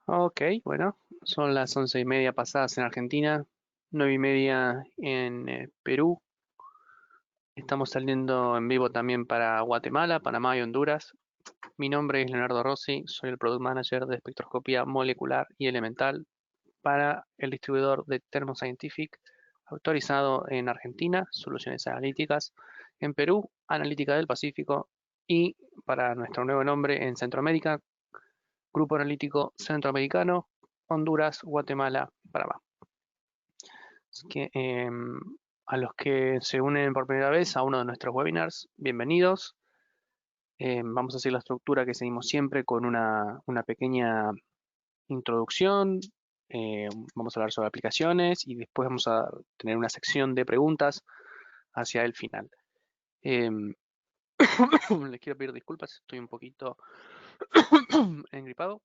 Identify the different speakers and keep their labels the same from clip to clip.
Speaker 1: Ok, bueno, son las 11:30 pasadas en Argentina, 9:30 en Perú. Estamos saliendo en vivo también para Guatemala, Panamá y Honduras. Mi nombre es Leonardo Rossi, soy el Product Manager de espectroscopía molecular y elemental para el distribuidor de Thermo Scientific, autorizado en Argentina, Soluciones Analíticas, en Perú, Analítica del Pacífico, y para nuestro nuevo nombre en Centroamérica, Grupo Analítico Centroamericano, Honduras, Guatemala y Panamá. Así que a los que se unen por primera vez a uno de nuestros webinars, bienvenidos. Vamos a hacer la estructura que seguimos siempre con una pequeña introducción. Vamos a hablar sobre aplicaciones y después vamos a tener una sección de preguntas hacia el final. Em, les quiero pedir disculpas, estoy un poquito engripado,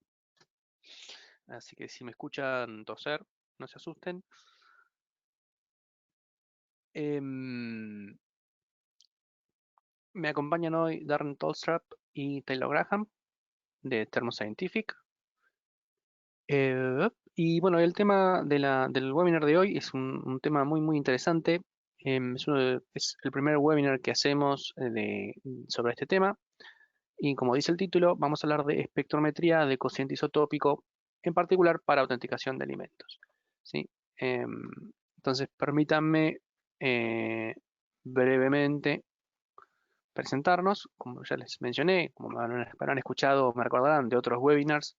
Speaker 1: así que si me escuchan toser, no se asusten. Em, Me acompañan hoy Darren Tolstrap y Taylor Graham de Thermo Scientific. Y bueno, el tema del webinar de hoy es un tema muy interesante. Es el primer webinar que hacemos sobre este tema. Y como dice el título, vamos a hablar de espectrometría de cociente isotópico, en particular para autenticación de alimentos. ¿Sí? Em, entonces, permítanme brevemente presentarnos. Como ya les mencioné, como me habrán escuchado, me recordarán de otros webinars.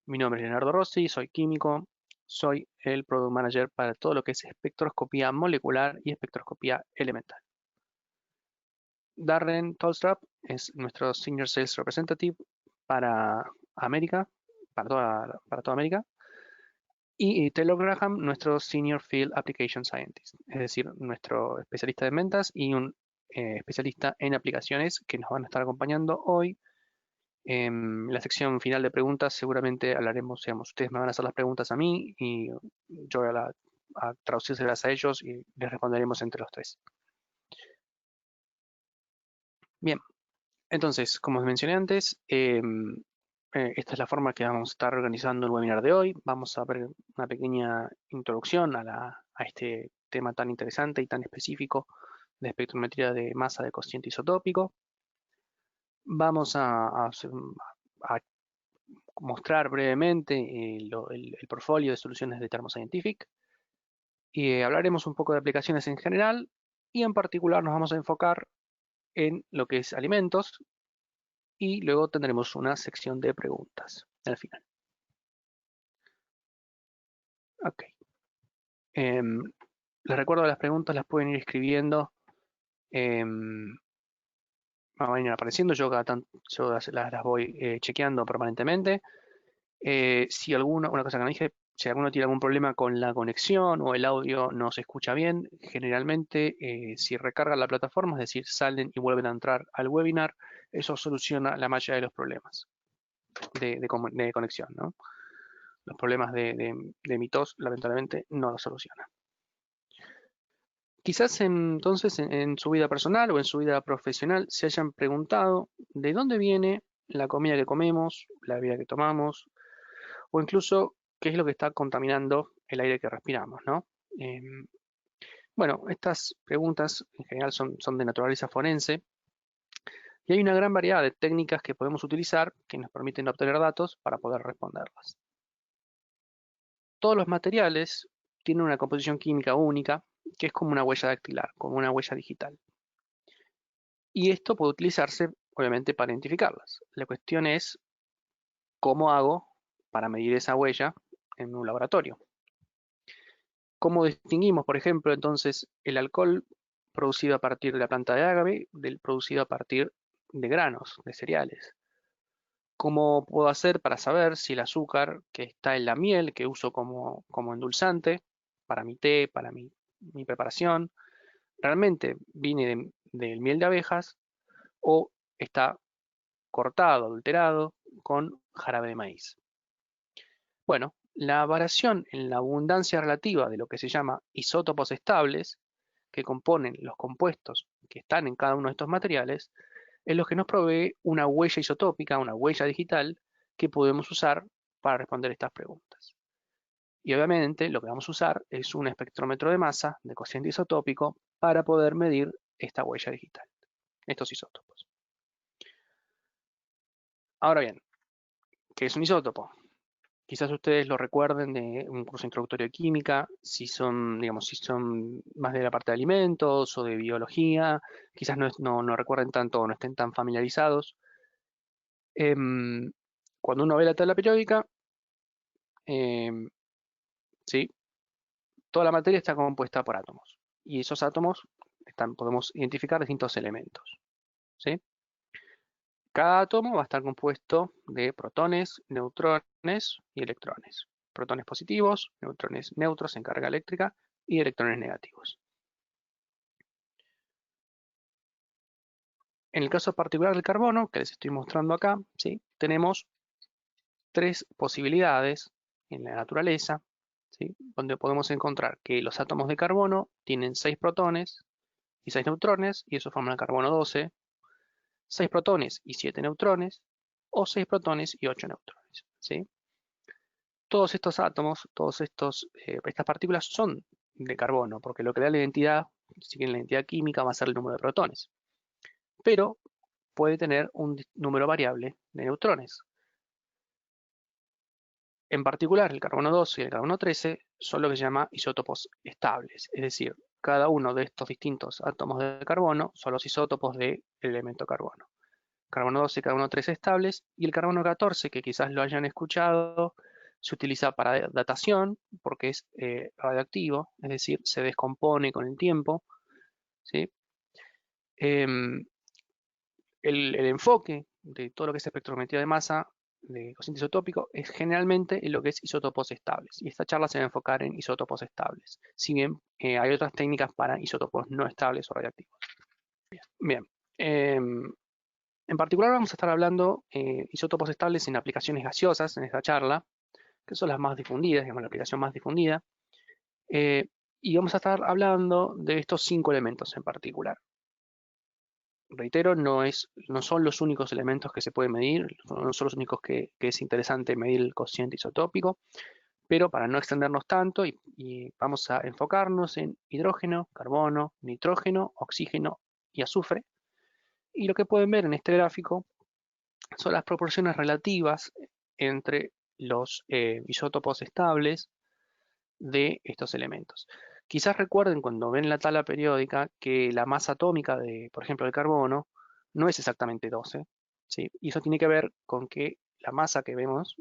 Speaker 1: Mi nombre es Leonardo Rossi, soy químico, soy el Product Manager para todo lo que es espectroscopía molecular y espectroscopía elemental. Darren Tolstrap es nuestro Senior Sales Representative para América, para toda América, y Taylor Graham, nuestro Senior Field Application Scientist, es decir, nuestro especialista de ventas y un especialista en aplicaciones que nos van a estar acompañando hoy. En la sección final de preguntas seguramente hablaremos, digamos, ustedes me van a hacer las preguntas a mí y yo voy a traducírselas a ellos y les responderemos entre los tres. Bien, entonces, como os mencioné antes, esta es la forma que vamos a estar organizando el webinar de hoy. Vamos a ver una pequeña introducción a este tema tan interesante y tan específico de espectrometría de masa de cociente isotópico. Vamos a mostrar brevemente el portfolio de soluciones de Thermo Scientific y hablaremos un poco de aplicaciones en general y en particular nos vamos a enfocar en lo que es alimentos y luego tendremos una sección de preguntas al final. Ok. Em, Les recuerdo que las preguntas las pueden ir escribiendo, em, van a ir apareciendo, yo las voy chequeando permanentemente. Si una cosa que no dije, si alguno tiene algún problema con la conexión o el audio no se escucha bien, generalmente si recargan la plataforma, es decir, salen y vuelven a entrar al webinar, eso soluciona la mayoría de los problemas de conexión, ¿no? Los problemas de mi tos, lamentablemente, no los soluciona. Quizás entonces en su vida personal o en su vida profesional se hayan preguntado de dónde viene la comida que comemos, la bebida que tomamos, o incluso qué es lo que está contaminando el aire que respiramos, ¿no? Em, bueno, estas preguntas en general son de naturaleza forense y hay una gran variedad de técnicas que podemos utilizar que nos permiten obtener datos para poder responderlas. Todos los materiales tienen una composición química única que es como una huella dactilar, como una huella digital. Y esto puede utilizarse, obviamente, para identificarlas. La cuestión es cómo hago para medir esa huella en un laboratorio. ¿Cómo distinguimos, por ejemplo, entonces el alcohol producido a partir de la planta de agave del producido a partir de granos, de cereales? ¿Cómo puedo hacer para saber si el azúcar que está en la miel, que uso como endulzante para mi té, para mi preparación, realmente viene de miel de abejas o está cortado, adulterado con jarabe de maíz? Bueno, la variación en la abundancia relativa de lo que se llama isótopos estables, que componen los compuestos que están en cada uno de estos materiales, es lo que nos provee una huella isotópica, una huella digital, que podemos usar para responder estas preguntas. Y obviamente lo que vamos a usar es un espectrómetro de masa de cociente isotópico para poder medir esta huella digital, estos isótopos. Ahora bien, ¿qué es un isótopo? Quizás ustedes lo recuerden de un curso introductorio de química, si son, digamos, si son más de la parte de alimentos o de biología, quizás no recuerden tanto o no estén tan familiarizados. Cuando uno ve la tabla periódica, em, ¿sí? Toda la materia está compuesta por átomos y esos átomos podemos identificar distintos elementos, ¿sí? Cada átomo va a estar compuesto de protones, neutrones y electrones. Protones positivos, neutrones neutros en carga eléctrica y electrones negativos. En el caso particular del carbono, que les estoy mostrando acá, ¿sí? Tenemos tres posibilidades en la naturaleza, ¿sí? Donde podemos encontrar que los átomos de carbono tienen 6 protones y 6 neutrones, y eso forma el carbono 12, 6 protones y 7 neutrones, o 6 protones y 8 neutrones, ¿sí? Todos estos átomos, estas partículas son de carbono, porque lo que da la identidad, si bien la identidad química va a ser el número de protones, pero puede tener un número variable de neutrones. En particular, el carbono 12 y el carbono 13 son lo que se llama isótopos estables, es decir, cada uno de estos distintos átomos de carbono son los isótopos del elemento carbono. Carbono 12 y carbono 13 estables, y el carbono 14, que quizás lo hayan escuchado, se utiliza para datación porque es radioactivo, es decir, se descompone con el tiempo, ¿sí? Em, el enfoque de todo lo que es espectrometría de masa de cociente isotópico es generalmente en lo que es isótopos estables, y esta charla se va a enfocar en isótopos estables, si bien hay otras técnicas para isótopos no estables o radiactivos. Bien, en particular vamos a estar hablando isótopos estables en aplicaciones gaseosas en esta charla, que son las más difundidas, digamos, la aplicación más difundida, eh, y vamos a estar hablando de estos 5 elementos en particular. Reitero, no son los únicos elementos que se pueden medir, no son los únicos que es interesante medir el cociente isotópico, pero para no extendernos tanto y vamos a enfocarnos en hidrógeno, carbono, nitrógeno, oxígeno y azufre. Y lo que pueden ver en este gráfico son las proporciones relativas entre los isótopos estables de estos elementos. Quizás recuerden cuando ven la tabla periódica que la masa atómica de, por ejemplo, el carbono no es exactamente 12, ¿sí? Y eso tiene que ver con que la masa que vemos,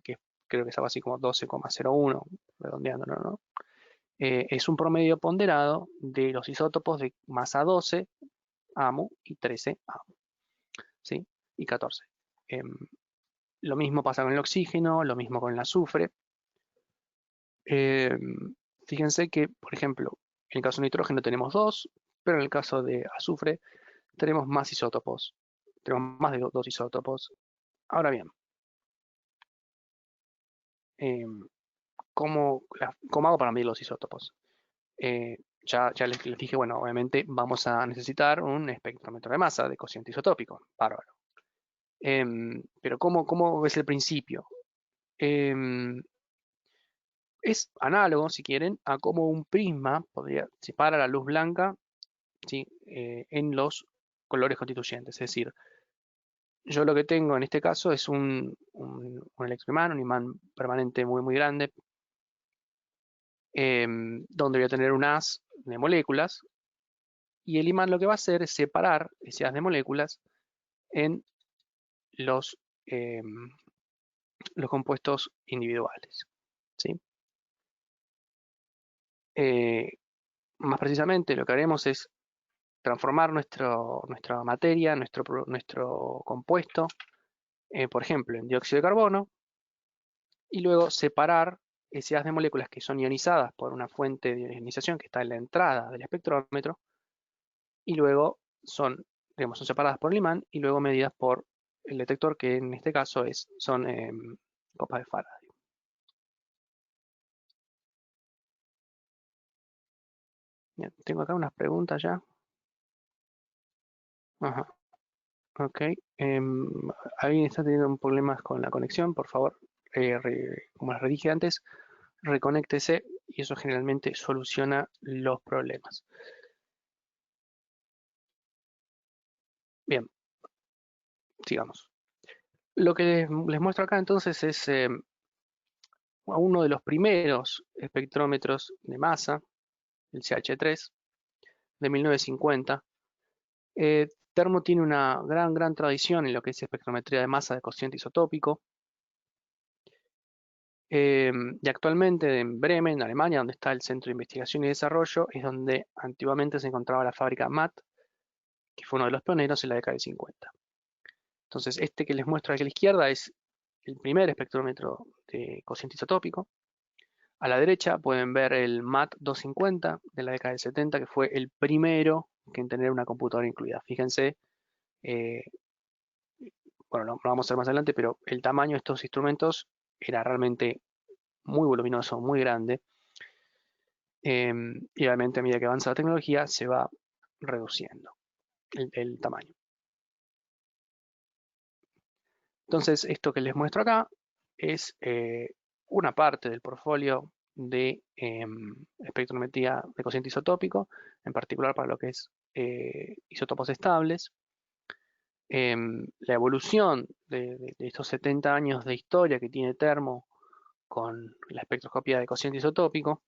Speaker 1: que creo que es algo así como 12,01, redondeándolo, ¿no? Es un promedio ponderado de los isótopos de masa 12 AMU y 13 AMU, ¿sí? Y 14. Lo mismo pasa con el oxígeno, lo mismo con el azufre. Fíjense que, por ejemplo, en el caso de nitrógeno tenemos 2, pero en el caso de azufre tenemos más isótopos. Tenemos más de 2 isótopos. Ahora bien, ¿cómo hago para medir los isótopos? Ya les dije, bueno, obviamente vamos a necesitar un espectrómetro de masa de cociente isotópico. Bárbaro. Pero ¿cómo es el principio? Es análogo, si quieren, a cómo un prisma separa la luz blanca, ¿sí? En los colores constituyentes. Es decir, yo lo que tengo en este caso es un electroimán, un imán permanente muy, muy grande, donde voy a tener un haz de moléculas, y el imán lo que va a hacer es separar ese haz de moléculas en los, em, los compuestos individuales, ¿sí? Más precisamente, lo que haremos es transformar nuestra materia, nuestro compuesto, por ejemplo, en dióxido de carbono, y luego separar ese haz de moléculas que son ionizadas por una fuente de ionización que está en la entrada del espectrómetro, y luego digamos, son separadas por el imán y luego medidas por el detector, que en este caso son copas de Faraday. Bien, tengo acá unas preguntas ya. Ajá, ok. ¿Alguien está teniendo problemas con la conexión? Por favor, como les dije antes, reconéctese y eso generalmente soluciona los problemas. Bien, sigamos. Lo que les muestro acá entonces es uno de los primeros espectrómetros de masa, el CH3, de 1950. Termo tiene una gran tradición en lo que es espectrometría de masa de cociente isotópico. Y actualmente en Bremen, Alemania, donde está el Centro de Investigación y Desarrollo, es donde antiguamente se encontraba la fábrica MAT, que fue uno de los pioneros en la década de 50. Entonces, este que les muestro aquí a la izquierda es el primer espectrómetro de cociente isotópico. A la derecha pueden ver el MAT 250 de la década del 70, que fue el primero en tener una computadora incluida. Fíjense, eh, bueno, lo vamos a ver más adelante, pero el tamaño de estos instrumentos era realmente muy voluminoso, muy grande. Y obviamente a medida que avanza la tecnología se va reduciendo el tamaño. Entonces, esto que les muestro acá es una parte del portfolio de espectrometría de cociente isotópico, en particular para lo que es isótopos estables. La evolución de estos 70 años de historia que tiene Termo con la espectroscopía de cociente isotópico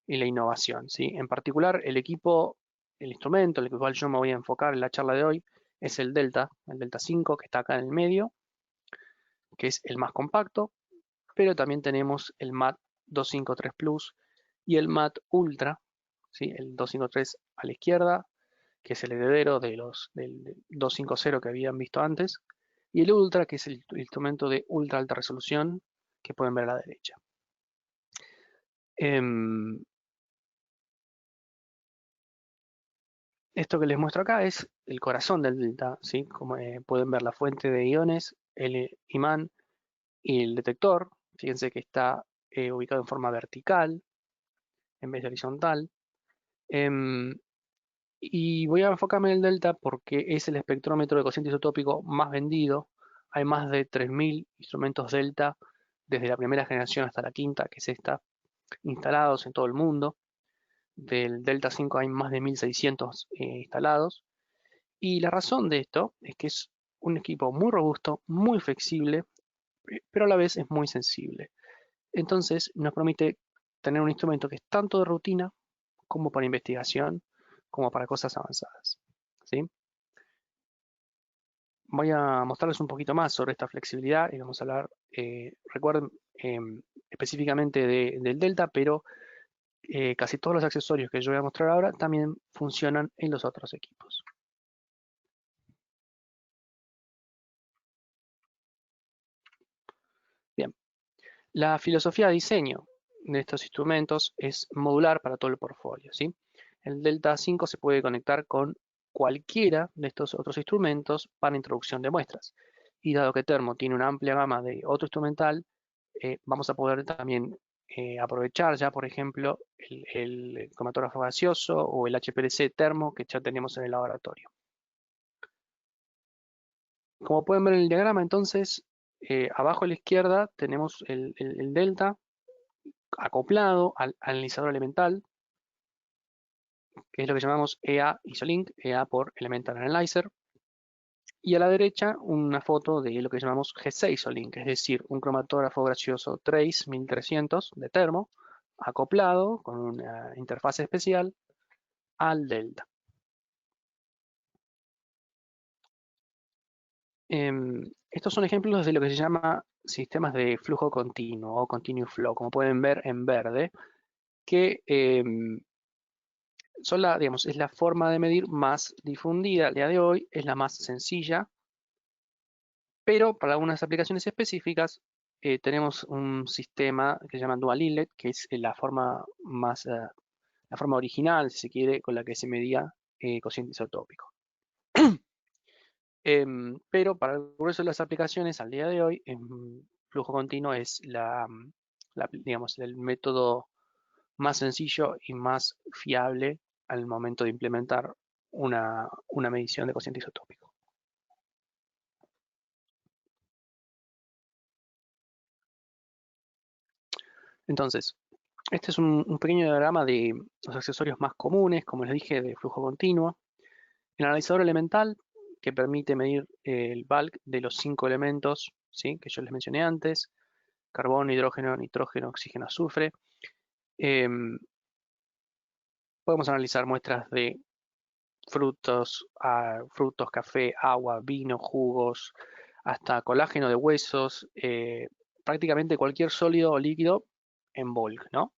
Speaker 1: y la innovación, ¿sí? En particular, el equipo, el instrumento en el cual yo me voy a enfocar en la charla de hoy es el Delta 5, que está acá en el medio, que es el más compacto, pero también tenemos el MAT 253 Plus y el MAT Ultra, ¿sí? El 253 a la izquierda, que es el heredero del 250 que habían visto antes, y el Ultra, que es el instrumento de ultra alta resolución que pueden ver a la derecha. Esto que les muestro acá es el corazón del delta, ¿sí? Como pueden ver la fuente de iones, el imán y el detector. Fíjense que está ubicado en forma vertical en vez de horizontal. Em, y voy a enfocarme en el delta porque es el espectrómetro de cociente isotópico más vendido. Hay más de 3.000 instrumentos delta desde la primera generación hasta la quinta, que es esta, instalados en todo el mundo. Del Delta 5 hay más de 1.600 instalados. Y la razón de esto es que es un equipo muy robusto, muy flexible, pero a la vez es muy sensible. Entonces nos permite tener un instrumento que es tanto de rutina como para investigación, como para cosas avanzadas. ¿Sí? Voy a mostrarles un poquito más sobre esta flexibilidad y vamos a hablar, recuerden, específicamente del Delta, pero casi todos los accesorios que yo voy a mostrar ahora también funcionan en los otros equipos. Bien, la filosofía de diseño de estos instrumentos es modular para todo el portfolio, ¿sí? El Delta 5 se puede conectar con cualquiera de estos otros instrumentos para introducción de muestras. Y dado que Termo tiene una amplia gama de otro instrumental, vamos a poder también aprovechar ya, por ejemplo, el cromatógrafo gaseoso o el HPLC Termo que ya tenemos en el laboratorio. Como pueden ver en el diagrama, entonces, abajo a la izquierda tenemos el delta acoplado al analizador elemental, que es lo que llamamos EA Isolink, EA por Elemental Analyzer. Y a la derecha una foto de lo que llamamos G6 Isolink, es decir, un cromatógrafo gaseoso Trace 1300 de Termo, acoplado con una interfaz especial al delta. Estos son ejemplos de lo que se llama sistemas de flujo continuo o continuous flow, como pueden ver en verde, que digamos, es la forma de medir más difundida al día de hoy, es la más sencilla, pero para algunas aplicaciones específicas tenemos un sistema que se llama Dual Inlet, que es la forma más, la forma original, si se quiere, con la que se medía cociente isotópico. Pero para el grueso de las aplicaciones al día de hoy, flujo continuo es digamos, el método más sencillo y más fiable al momento de implementar una medición de cociente isotópico. Entonces, este es un pequeño diagrama de los accesorios más comunes, como les dije, de flujo continuo. El analizador elemental, que permite medir el bulk de los 5 elementos, ¿sí?, que yo les mencioné antes: carbono, hidrógeno, nitrógeno, oxígeno, azufre. Podemos analizar muestras de frutos, café, agua, vino, jugos, hasta colágeno de huesos, prácticamente cualquier sólido o líquido en bulk, ¿no?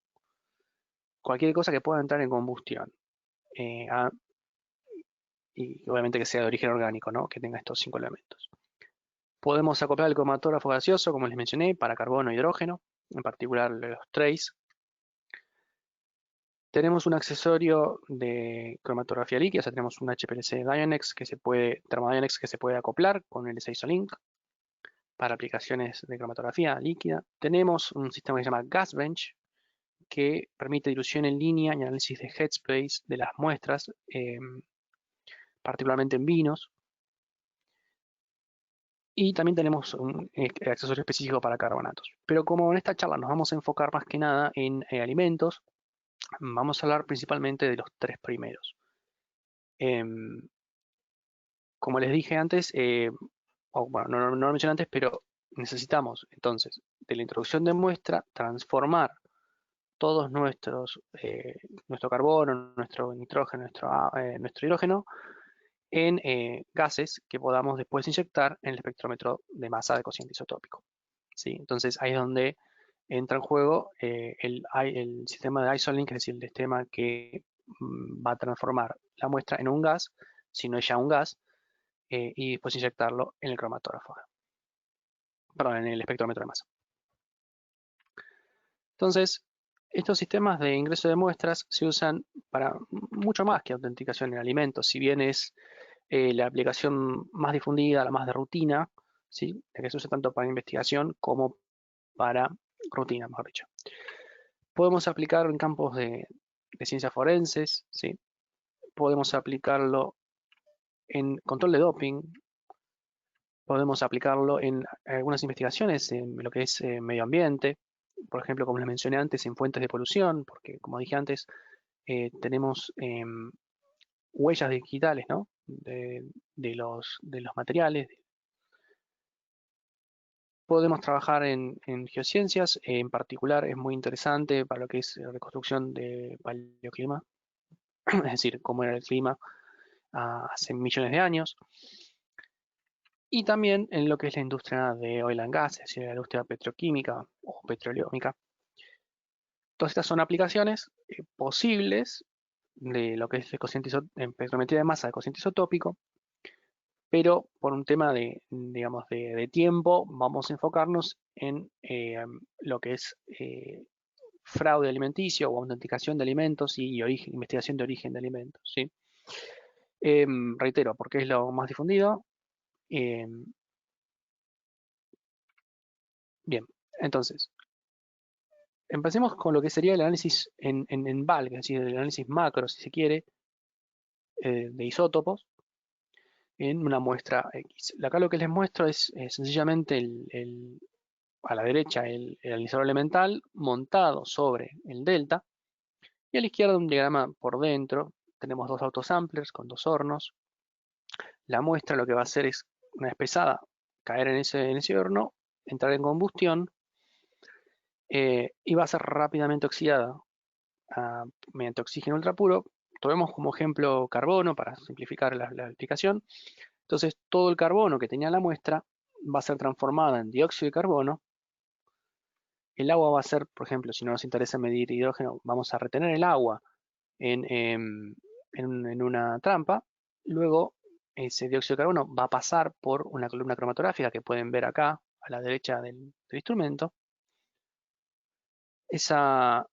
Speaker 1: Cualquier cosa que pueda entrar en combustión. Y obviamente que sea de origen orgánico, ¿no?, que tenga estos 5 elementos. Podemos acoplar el cromatógrafo gaseoso, como les mencioné, para carbono e hidrógeno, en particular los trace. Tenemos un accesorio de cromatografía líquida, o sea, tenemos un HPLC Dionex Thermodionex que se puede acoplar con el S-ISOLINK para aplicaciones de cromatografía líquida. Tenemos un sistema que se llama GasBench, que permite dilución en línea y análisis de headspace de las muestras, particularmente en vinos. Y también tenemos un accesorio específico para carbonatos. Pero como en esta charla nos vamos a enfocar más que nada en alimentos, vamos a hablar principalmente de los 3 primeros. Como les dije antes, bueno, no lo mencioné antes, pero necesitamos entonces de la introducción de muestra transformar todos nuestro carbono, nuestro nitrógeno, nuestro hidrógeno en gases que podamos después inyectar en el espectrómetro de masa de cociente isotópico, ¿sí? Entonces ahí es donde entra en juego el sistema de ISOLINK, es decir, el sistema que va a transformar la muestra en un gas, si no es ya un gas, y después inyectarlo en el cromatógrafo, perdón, en el espectrómetro de masa. Entonces, estos sistemas de ingreso de muestras se usan para mucho más que autenticación en alimentos, si bien es la aplicación más difundida, la más de rutina, ¿sí?, la que se usa tanto para investigación como para rutina, mejor dicho. Podemos aplicarlo en campos de ciencias forenses, ¿sí? Podemos aplicarlo en control de doping, podemos aplicarlo en algunas investigaciones en lo que es medio ambiente, por ejemplo, como les mencioné antes, en fuentes de polución, porque como dije antes, tenemos huellas digitales, ¿no?, de los materiales. Podemos trabajar en geociencias, en particular es muy interesante para lo que es reconstrucción de paleoclima, es decir, cómo era el clima hace millones de años. Y también en lo que es la industria de oil and gas, es decir, la industria petroquímica o petroleómica. Todas estas son aplicaciones posibles de lo que es espectrometría de masa de cociente isotópico, pero por un tema digamos, de tiempo, vamos a enfocarnos en lo que es fraude alimenticio o autenticación de alimentos y investigación de origen de alimentos, ¿sí? Reitero, porque es lo más difundido. Bien, entonces, empecemos con lo que sería el análisis en bulk, es decir, el análisis macro, si se quiere, de isótopos en una muestra X. Acá lo que les muestro es sencillamente a la derecha el analizador elemental montado sobre el delta, y a la izquierda un diagrama por dentro. Tenemos 2 autosamplers con 2 hornos. La muestra lo que va a hacer es, una vez pesada, caer en ese horno, entrar en combustión, y va a ser rápidamente oxidada mediante oxígeno ultrapuro. Tomemos como ejemplo carbono para simplificar la explicación. Entonces todo el carbono que tenía la muestra va a ser transformada en dióxido de carbono. El agua va a ser, por ejemplo, si no nos interesa medir hidrógeno, vamos a retener el agua en una trampa. Luego ese dióxido de carbono va a pasar por una columna cromatográfica que pueden ver acá a la derecha del instrumento. Esa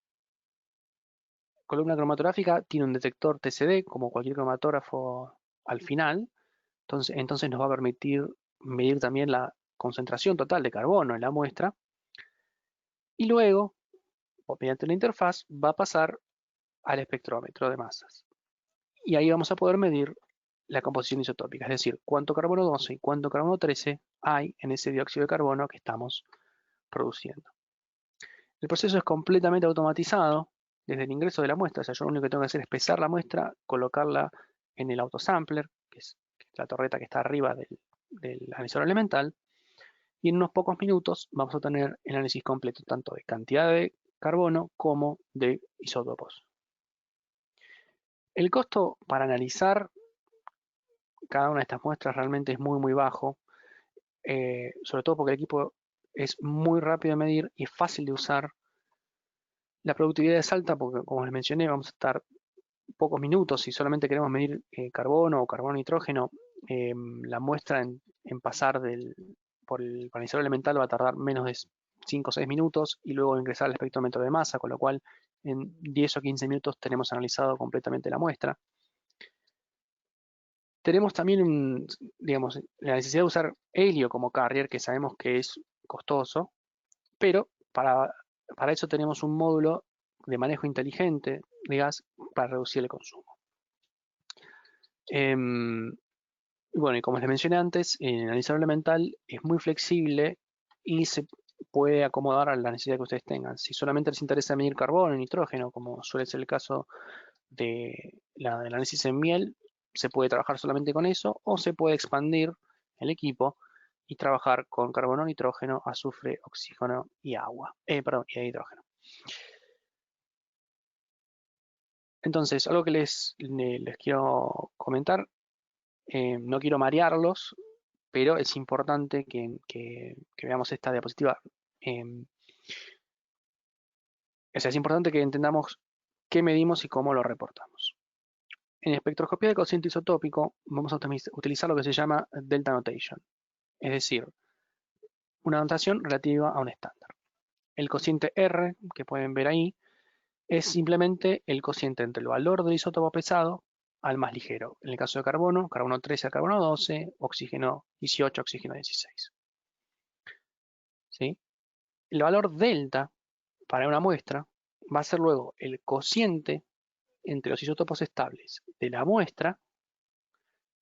Speaker 1: columna cromatográfica tiene un detector TCD, como cualquier cromatógrafo al final. Entonces nos va a permitir medir también la concentración total de carbono en la muestra. Y luego, mediante una interfaz, va a pasar al espectrómetro de masas. Y ahí vamos a poder medir la composición isotópica, es decir, cuánto carbono 12 y cuánto carbono 13 hay en ese dióxido de carbono que estamos produciendo. El proceso es completamente automatizado desde el ingreso de la muestra. O sea, yo lo único que tengo que hacer es pesar la muestra, colocarla en el autosampler, que es la torreta que está arriba del analizador elemental, y en unos pocos minutos vamos a tener el análisis completo tanto de cantidad de carbono como de isótopos. El costo para analizar cada una de estas muestras realmente es muy bajo, sobre todo porque el equipo es muy rápido de medir y es fácil de usar. La productividad es alta porque, como les mencioné, vamos a estar pocos minutos. Si solamente queremos medir carbono o carbono-nitrógeno, la muestra en pasar por el organizador elemental va a tardar menos de 5 o 6 minutos y luego ingresar al espectrómetro de masa, con lo cual en 10 o 15 minutos tenemos analizado completamente la muestra. Tenemos también, digamos, la necesidad de usar helio como carrier, que sabemos que es costoso, pero para eso tenemos un módulo de manejo inteligente de gas para reducir el consumo. Em, Bueno, y como les mencioné antes, el analizador elemental es muy flexible y se puede acomodar a la necesidad que ustedes tengan. Si solamente les interesa medir carbono y nitrógeno, como suele ser el caso del análisis en miel, se puede trabajar solamente con eso o se puede expandir el equipo y trabajar con carbono, nitrógeno, azufre, oxígeno y agua. Perdón, y hidrógeno. Entonces, algo que les quiero comentar, no quiero marearlos, pero es importante que veamos esta diapositiva. O sea, es importante que entendamos qué medimos y cómo lo reportamos. En espectroscopía de cociente isotópico vamos a utilizar lo que se llama delta notation, es decir, una notación relativa a un estándar. El cociente R, que pueden ver ahí, es simplemente el cociente entre el valor del isótopo pesado al más ligero. En el caso de carbono, carbono 13 a carbono 12, oxígeno 18, oxígeno 16. ¿Sí? El valor delta para una muestra va a ser luego el cociente entre los isótopos estables de la muestra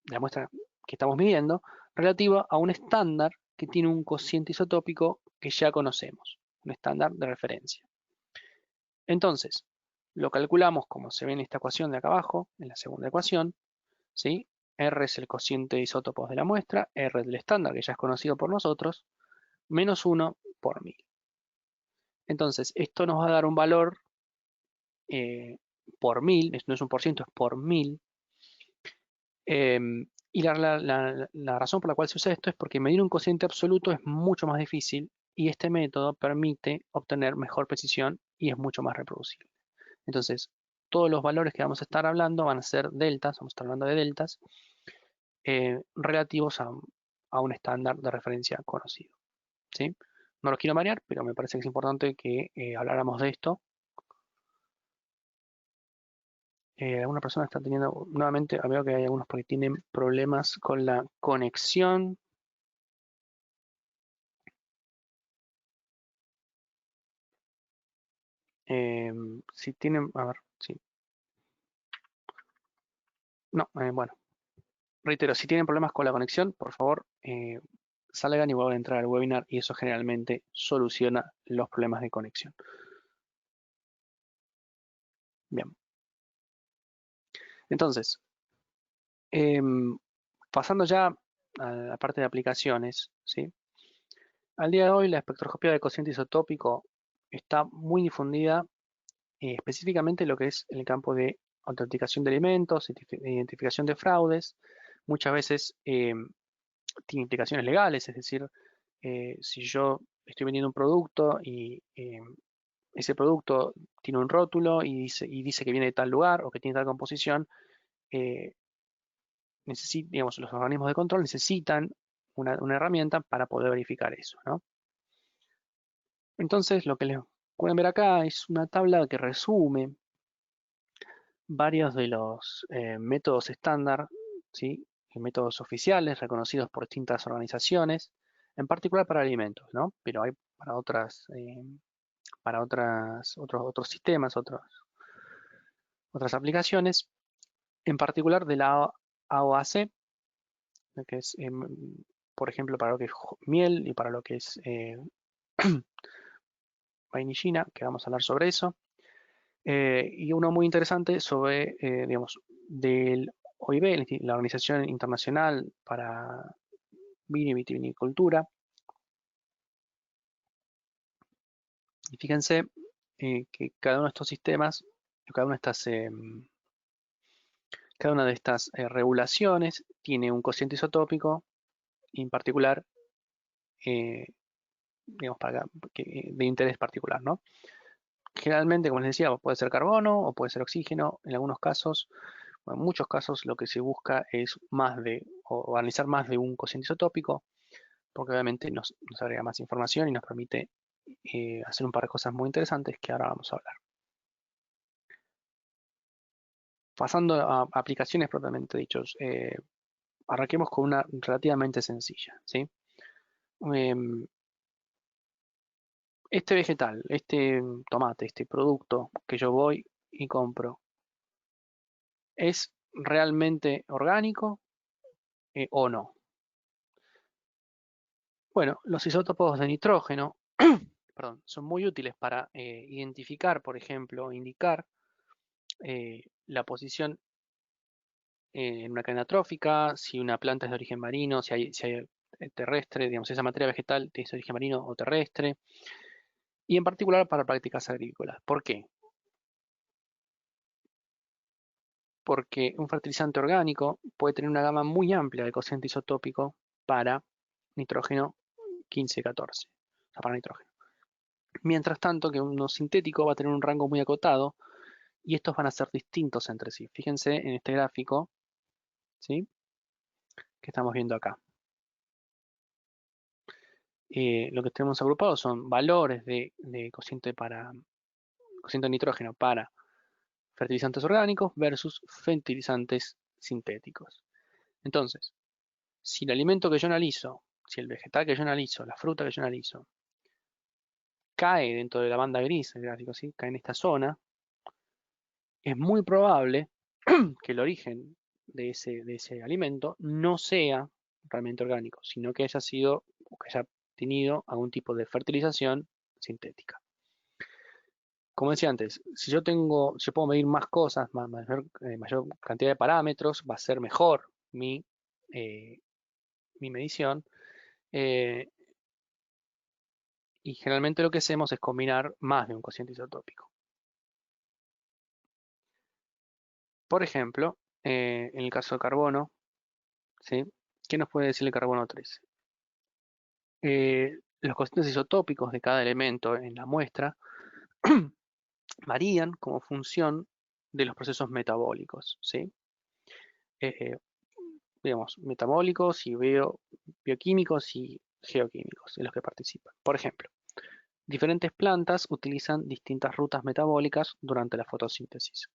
Speaker 1: que estamos midiendo, relativa a un estándar que tiene un cociente isotópico que ya conocemos, un estándar de referencia. Entonces, lo calculamos como se ve en esta ecuación de acá abajo, en la segunda ecuación, ¿sí? R es el cociente de isótopos de la muestra, R del estándar que ya es conocido por nosotros, menos 1 por 1000. Entonces, esto nos va a dar un valor por 1000, no es un por ciento, es por 1000. Y la razón por la cual se usa esto es porque medir un cociente absoluto es mucho más difícil y este método permite obtener mejor precisión y es mucho más reproducible. Entonces, todos los valores que vamos a estar hablando van a ser deltas, vamos a estar hablando de deltas, relativos a un estándar de referencia conocido. ¿Sí? No los quiero marear, pero me parece que es importante que habláramos de esto. Alguna persona está teniendo, nuevamente veo que hay algunos porque tienen problemas con la conexión. Si tienen, a ver, sí. No, bueno, reitero, si tienen problemas con la conexión, por favor, salgan y vuelvan a entrar al webinar y eso generalmente soluciona los problemas de conexión. Bien. Entonces, pasando ya a la parte de aplicaciones, ¿sí? Al día de hoy la espectroscopía de cociente isotópico está muy difundida, específicamente lo que es el campo de autenticación de elementos, identificación de fraudes. Muchas veces tiene implicaciones legales, es decir, si yo estoy vendiendo un producto y ese producto tiene un rótulo y dice que viene de tal lugar o que tiene tal composición, eh, digamos, los organismos de control necesitan una herramienta para poder verificar eso, ¿no? Entonces, lo que les pueden ver acá es una tabla que resume varios de los métodos estándar, ¿sí? Métodos oficiales reconocidos por distintas organizaciones, en particular para alimentos, ¿no? Pero hay para otros sistemas, otras aplicaciones, en particular de la AOAC, que es, por ejemplo, para lo que es miel y para lo que es vainillina, que vamos a hablar sobre eso. Y uno muy interesante sobre, digamos, del OIB, la Organización Internacional para Vino y Vitivinicultura. Y fíjense que cada uno de estos sistemas, cada una de estas regulaciones tiene un cociente isotópico, en particular, digamos, de interés particular, ¿no? Generalmente, como les decía, puede ser carbono o puede ser oxígeno. En algunos casos, o en muchos casos, lo que se busca es o analizar más de un cociente isotópico, porque obviamente nos agrega más información y nos permite hacer un par de cosas muy interesantes que ahora vamos a hablar. Pasando a aplicaciones propiamente dichos, arranquemos con una relativamente sencilla, ¿sí? Em, este vegetal, este tomate, este producto que yo voy y compro, ¿es realmente orgánico o no? Bueno, los isótopos de nitrógeno, perdón, son muy útiles para identificar, por ejemplo, indicar la posición en una cadena trófica, si una planta es de origen marino, si hay terrestre, digamos, esa materia vegetal es de origen marino o terrestre, y en particular para prácticas agrícolas. ¿Por qué? Porque un fertilizante orgánico puede tener una gama muy amplia de cociente isotópico para nitrógeno 15-14, o sea, para nitrógeno. Mientras tanto que uno sintético va a tener un rango muy acotado y estos van a ser distintos entre sí. Fíjense en este gráfico, ¿sí?, que estamos viendo acá. Lo que tenemos agrupado son valores de cociente de nitrógeno para fertilizantes orgánicos versus fertilizantes sintéticos. Entonces, si el alimento que yo analizo, si el vegetal que yo analizo, la fruta que yo analizo, cae dentro de la banda gris, el gráfico, ¿sí?, cae en esta zona, es muy probable que el origen de ese alimento no sea realmente orgánico, sino que haya sido o que haya tenido algún tipo de fertilización sintética. Como decía antes, si yo puedo medir más cosas, mayor cantidad de parámetros, va a ser mejor eh, mi medición. Y generalmente lo que hacemos es combinar más de un cociente isotópico. Por ejemplo, en el caso de carbono, ¿sí?, ¿qué nos puede decir el carbono 13? Los cocientes isotópicos de cada elemento en la muestra varían como función de los procesos metabólicos, ¿sí? Eh, digamos, metabólicos y bioquímicos y geoquímicos en los que participan. Por ejemplo, diferentes plantas utilizan distintas rutas metabólicas durante la fotosíntesis,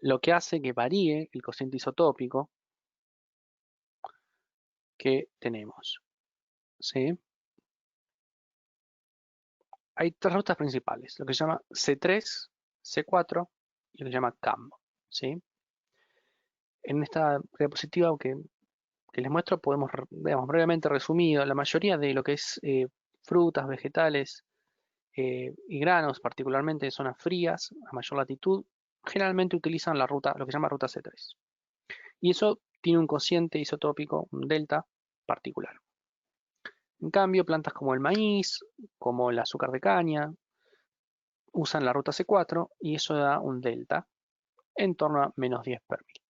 Speaker 1: lo que hace que varíe el cociente isotópico que tenemos, ¿sí? Hay tres rutas principales, lo que se llama C3, C4 y lo que se llama CAM, ¿sí? En esta diapositiva que les muestro podemos, digamos, brevemente resumido, la mayoría de lo que es frutas, vegetales y granos, particularmente en zonas frías, a mayor latitud, generalmente utilizan lo que se llama ruta C3. Y eso tiene un cociente isotópico, un delta particular. En cambio, plantas como el maíz, como el azúcar de caña, usan la ruta C4 y eso da un delta en torno a -10 per mil.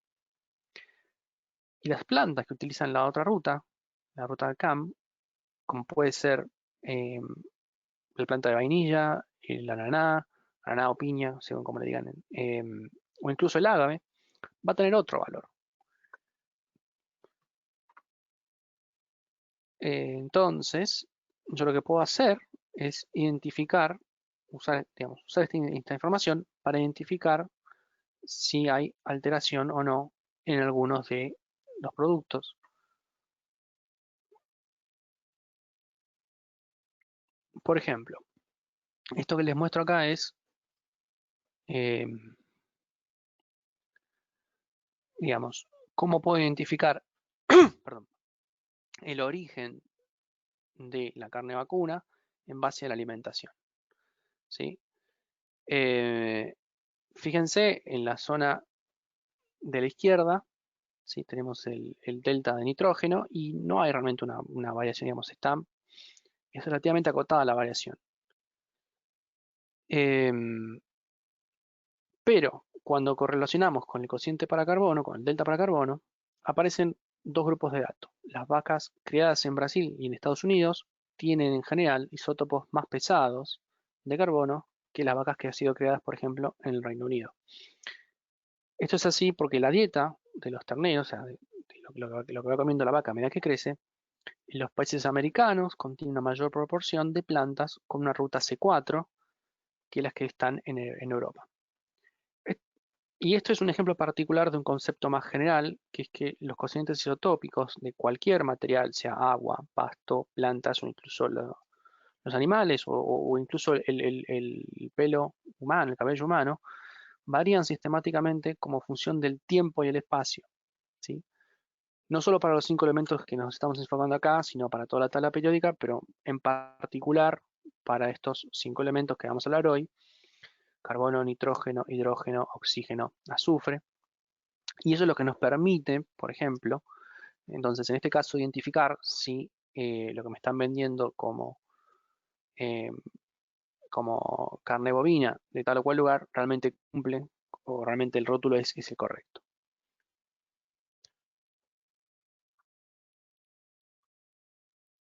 Speaker 1: Y las plantas que utilizan la otra ruta, la ruta de CAM, como puede ser la planta de vainilla, el ananá o piña, según como le digan, o incluso el ágave, va a tener otro valor. Entonces, yo lo que puedo hacer es usar esta información para identificar si hay alteración o no en algunos de los productos. Por ejemplo, esto que les muestro acá es, eh, digamos, cómo puedo identificar perdón, el origen de la carne vacuna en base a la alimentación. ¿sí? Fíjense en la zona de la izquierda, ¿sí? Tenemos el delta de nitrógeno y no hay realmente una variación, digamos, es relativamente acotada la variación. Pero cuando correlacionamos con el cociente para carbono, con el delta para carbono, aparecen dos grupos de datos. Las vacas criadas en Brasil y en Estados Unidos tienen en general isótopos más pesados de carbono que las vacas que han sido criadas, por ejemplo, en el Reino Unido. Esto es así porque la dieta de los terneros, o sea, de lo que va comiendo la vaca a medida que crece, en los países americanos contiene una mayor proporción de plantas con una ruta C4 que las que están en Europa. Y esto es un ejemplo particular de un concepto más general, que es que los cocientes isotópicos de cualquier material, sea agua, pasto, plantas o incluso los animales o incluso el pelo humano, el cabello humano, varían sistemáticamente como función del tiempo y el espacio, ¿sí? No solo para los 5 elementos que nos estamos enfocando acá, sino para toda la tabla periódica, pero en particular para estos 5 elementos que vamos a hablar hoy: carbono, nitrógeno, hidrógeno, oxígeno, azufre. Y eso es lo que nos permite, por ejemplo, entonces en este caso identificar si lo que me están vendiendo eh, como carne bovina de tal o cual lugar realmente cumple o realmente el rótulo es el correcto.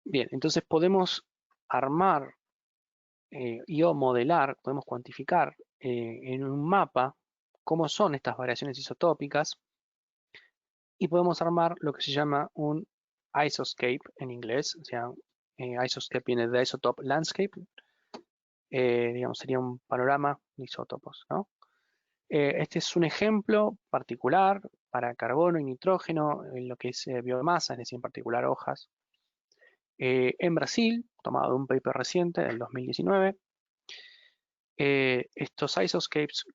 Speaker 1: Bien, entonces podemos armar y o modelar, podemos cuantificar en un mapa cómo son estas variaciones isotópicas y podemos armar lo que se llama un isoscape en inglés, o sea, isoscape viene de isotope landscape, digamos, sería un panorama de isótopos, ¿no? Este es un ejemplo particular para carbono y nitrógeno en lo que es biomasa, es decir, en particular hojas. En Brasil, tomado de un paper reciente del 2019, estos isoscapes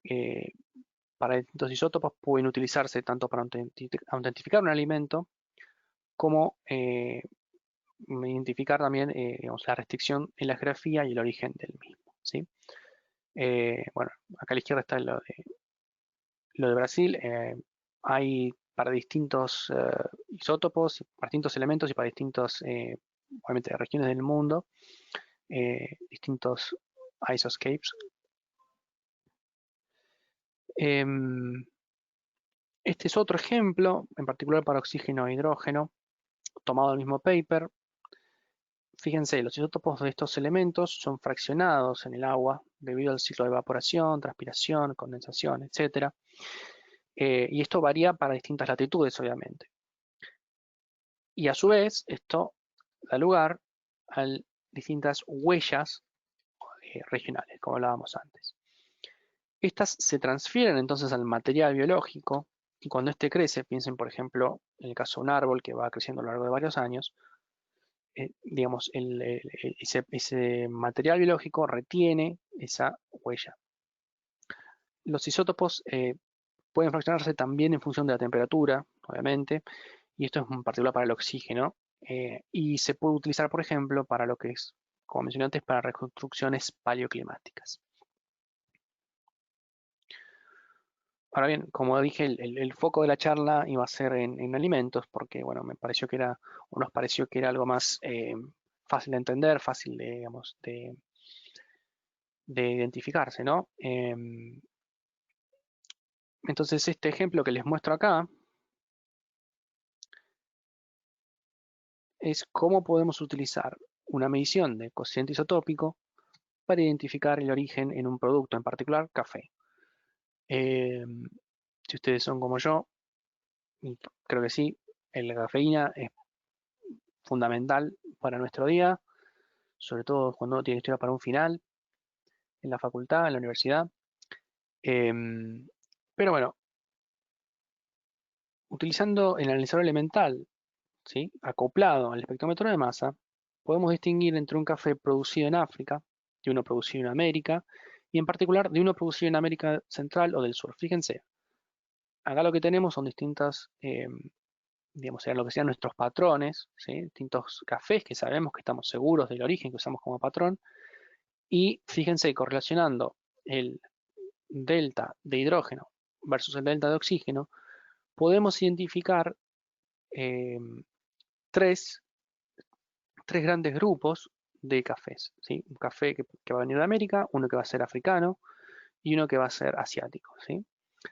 Speaker 1: para distintos isótopos pueden utilizarse tanto para autentificar un alimento como identificar también digamos, la restricción en la geografía y el origen del mismo, ¿sí? Bueno, acá a la izquierda está lo de Brasil. Hay para distintos isótopos, para distintos elementos y para distintos, obviamente, regiones del mundo, distintos isoscapes. Em, Este es otro ejemplo, en particular para oxígeno e hidrógeno, tomado del mismo paper. Fíjense, los isótopos de estos elementos son fraccionados en el agua debido al ciclo de evaporación, transpiración, condensación, etc. Y esto varía para distintas latitudes, obviamente. Y a su vez, esto da lugar a distintas huellas regionales, como hablábamos antes. Estas se transfieren entonces al material biológico y cuando éste crece, piensen por ejemplo en el caso de un árbol que va creciendo a lo largo de varios años, digamos, ese material biológico retiene esa huella. Los isótopos pueden fraccionarse también en función de la temperatura, obviamente, y esto es en particular para el oxígeno, y se puede utilizar, por ejemplo, para lo que es, como mencioné antes, para reconstrucciones paleoclimáticas. Ahora bien, como dije, el foco de la charla iba a ser en alimentos, porque bueno, me pareció que era, o nos pareció que era algo más fácil de entender, fácil de, digamos, de identificarse, ¿no? Entonces, este ejemplo que les muestro acá es cómo podemos utilizar una medición de cociente isotópico para identificar el origen en un producto, en particular café. Si ustedes son como yo, y creo que sí, la cafeína es fundamental para nuestro día, sobre todo cuando uno tiene que estudiar para un final en la facultad, en la universidad. Pero bueno, utilizando el analizador elemental, ¿sí?, acoplado al espectrómetro de masa, podemos distinguir entre un café producido en África y uno producido en América, y en particular de uno producido en América Central o del Sur. Fíjense, acá lo que tenemos son distintas, digamos, lo que sean nuestros patrones, ¿sí?, distintos cafés que sabemos que estamos seguros del origen que usamos como patrón, Y fíjense, correlacionando el delta de hidrógeno versus el delta de oxígeno, podemos identificar eh, tres, tres grandes grupos de cafés, ¿sí? Un café que va a venir de América, uno que va a ser africano y uno que va a ser asiático, ¿sí?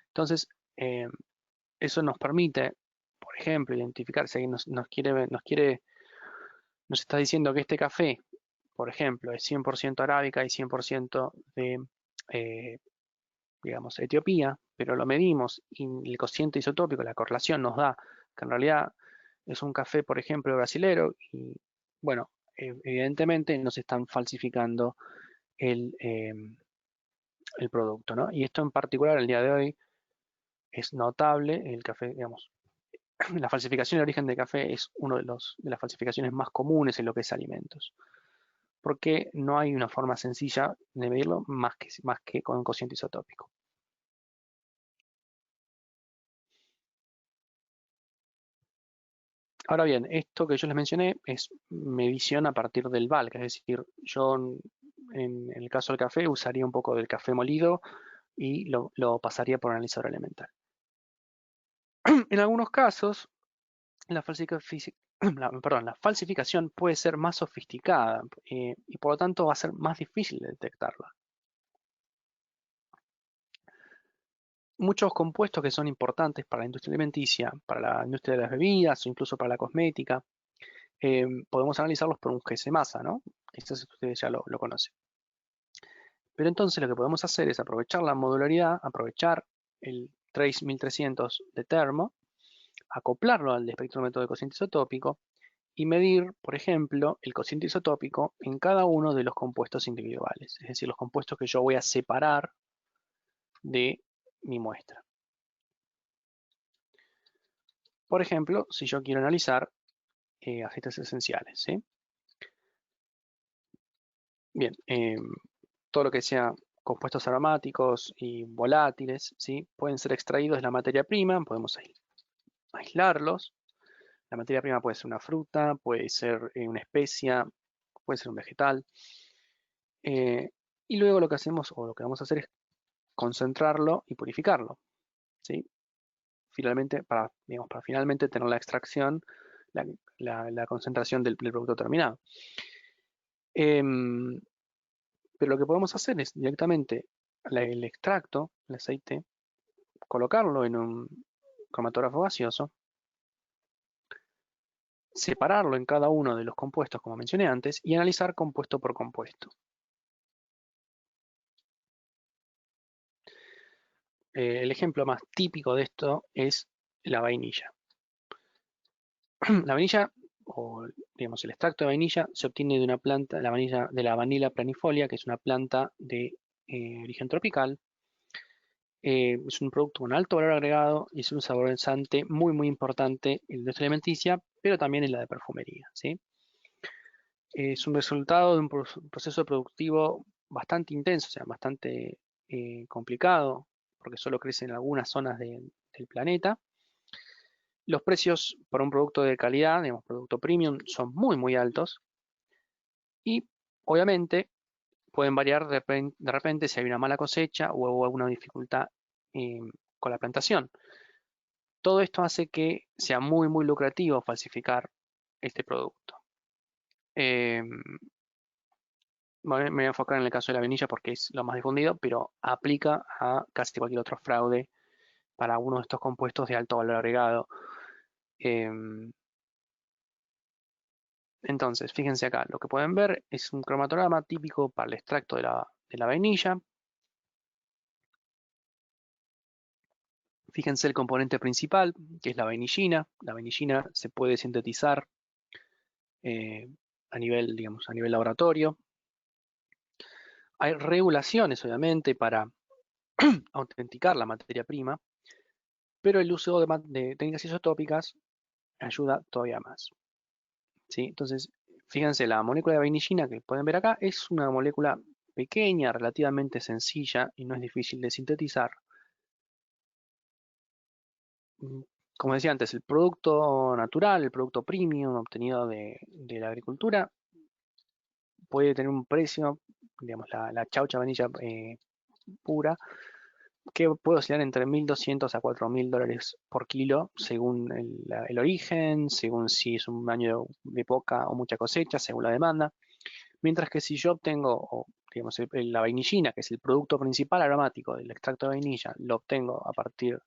Speaker 1: Entonces, eh, eso nos permite, por ejemplo, identificar si alguien nos está diciendo que este café, por ejemplo, es 100% arábica y 100% de, eh, digamos, Etiopía, pero lo medimos y el cociente isotópico, la correlación nos da que en realidad es un café, por ejemplo, brasilero y, bueno, evidentemente nos están falsificando el producto, ¿no? Y esto en particular, el día de hoy, es notable. El café, digamos, la falsificación de origen de café es una de las falsificaciones más comunes en lo que es alimentos, porque no hay una forma sencilla de medirlo más que con un cociente isotópico. Ahora bien, esto que yo les mencioné es medición a partir del BALC, es decir, yo en el caso del café usaría un poco del café molido y lo pasaría por analizador elemental. En algunos casos, la la falsificación puede ser más sofisticada y por lo tanto va a ser más difícil de detectarla. Muchos compuestos que son importantes para la industria alimenticia, para la industria de las bebidas o incluso para la cosmética, podemos analizarlos por un GC masa, ¿no? Esto ustedes ya lo conocen. Pero entonces lo que podemos hacer es aprovechar la modularidad, aprovechar el Trace 1300 de Termo, acoplarlo al espectrómetro de cociente isotópico y medir, por ejemplo, el cociente isotópico en cada uno de los compuestos individuales, es decir, los compuestos que yo voy a separar de mi muestra. Por ejemplo, si yo quiero analizar aceites esenciales, ¿sí? Bien, todo lo que sea compuestos aromáticos y volátiles, ¿sí? Pueden ser extraídos de la materia prima, podemos aislarlos. La materia prima puede ser una fruta, puede ser una especia, puede ser un vegetal. eh, y luego lo que hacemos o lo que vamos a hacer es concentrarlo y purificarlo, ¿sí? Finalmente, digamos, para finalmente tener la extracción, la, la concentración del producto terminado. Em, pero lo que podemos hacer es directamente el extracto, el aceite, colocarlo en un cromatógrafo gaseoso, separarlo en cada uno de los compuestos como mencioné antes y analizar compuesto por compuesto. El ejemplo más típico de esto es la vainilla. La vainilla, o digamos el extracto de vainilla, se obtiene de una planta, de la Vanilla planifolia, que es una planta de origen tropical. Es un producto con alto valor agregado y es un saborizante muy importante en la industria alimenticia, pero también en la de perfumería, ¿sí? Es un resultado de un proceso productivo bastante intenso, o sea, bastante complicado, porque solo crece en algunas zonas del planeta. Los precios para un producto de calidad, digamos, producto premium, son muy altos y obviamente pueden variar de repente si hay una mala cosecha o hubo alguna dificultad eh, con la plantación. Todo esto hace que sea muy lucrativo falsificar este producto. Eh, me voy a enfocar en el caso de la vainilla porque es lo más difundido, pero aplica a casi cualquier otro fraude para uno de estos compuestos de alto valor agregado. Eh, entonces, fíjense acá, lo que pueden ver es un cromatograma típico para el extracto de la vainilla. Fíjense el componente principal, que es la vainillina. La vainillina se puede sintetizar eh, a nivel, digamos, a nivel laboratorio. Hay regulaciones, obviamente, para autenticar la materia prima, pero el uso de técnicas isotópicas ayuda todavía más, ¿sí? Entonces, fíjense, la molécula de vainillina que pueden ver acá es una molécula pequeña, relativamente sencilla y no es difícil de sintetizar. Mm, Como decía antes, el producto natural, el producto premium obtenido de la agricultura puede tener un precio digamos, la chaucha vainilla pura, que puede oscilar entre 1.200 a 4.000 dólares por kilo, según el origen, según si es un año de poca o mucha cosecha, según la demanda. Mientras que si yo obtengo, digamos, la vainillina, que es el producto principal aromático del extracto de vainilla, lo obtengo a partir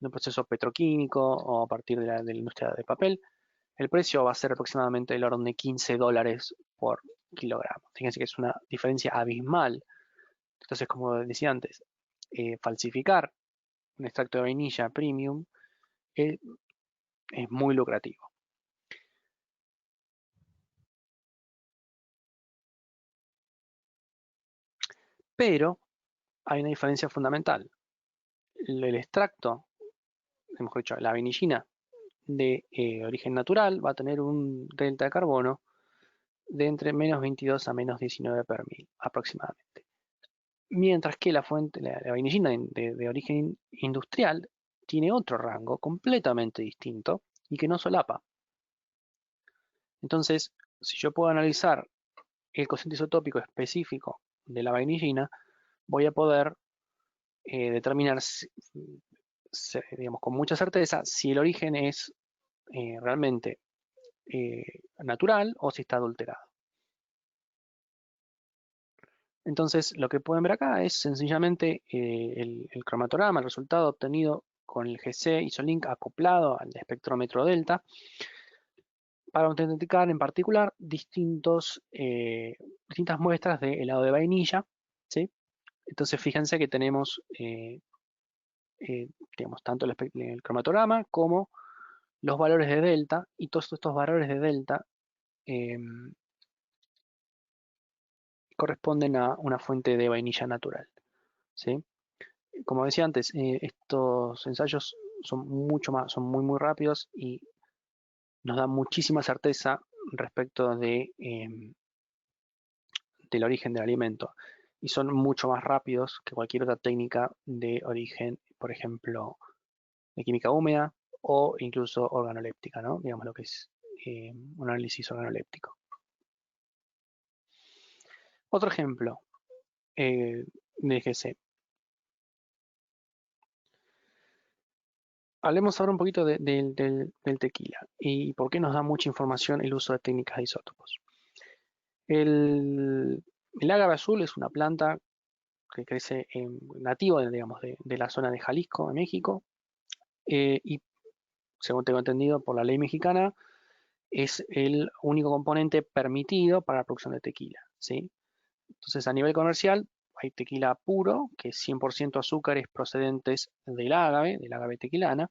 Speaker 1: de un proceso petroquímico o a partir de la industria de papel, el precio va a ser aproximadamente del orden de 15 dólares por kilogramo. Fíjense que es una diferencia abismal. Entonces, como decía antes, falsificar un extracto de vainilla premium es, es muy lucrativo. Pero hay una diferencia fundamental. El extracto, mejor dicho, la vainillina de origen natural va a tener un delta de carbono de entre menos 22 a menos 19 per mil aproximadamente. Mientras que la fuente, la vainillina de origen industrial tiene otro rango completamente distinto y que no solapa. Entonces, si yo puedo analizar el cociente isotópico específico de la vainillina, voy a poder determinar, digamos, con mucha certeza si el origen es realmente natural o si está adulterado. Entonces, lo que pueden ver acá es sencillamente el cromatograma, el resultado obtenido con el GC ISOLINK acoplado al espectrómetro delta para autenticar en particular distintas muestras de helado de vainilla, ¿sí? Entonces, fíjense que tenemos, digamos, tanto el cromatograma como los valores de delta, y todos estos valores de delta corresponden a una fuente de vainilla natural, ¿sí? Como decía antes, estos ensayos son son muy rápidos y nos dan muchísima certeza respecto del origen del alimento. Y son mucho más rápidos que cualquier otra técnica de origen, por ejemplo, de química húmeda o incluso organoléptica, ¿no? Digamos lo que es un análisis organoléptico. Otro ejemplo de GC. Hablemos ahora un poquito del tequila y por qué nos da mucha información el uso de técnicas de isótopos. El ágave azul es una planta que crece nativo, digamos, de la zona de Jalisco, en México, y según tengo entendido por la ley mexicana, es el único componente permitido para la producción de tequila, ¿sí? Entonces, a nivel comercial, hay tequila puro, que es 100% azúcares procedentes del agave tequilana,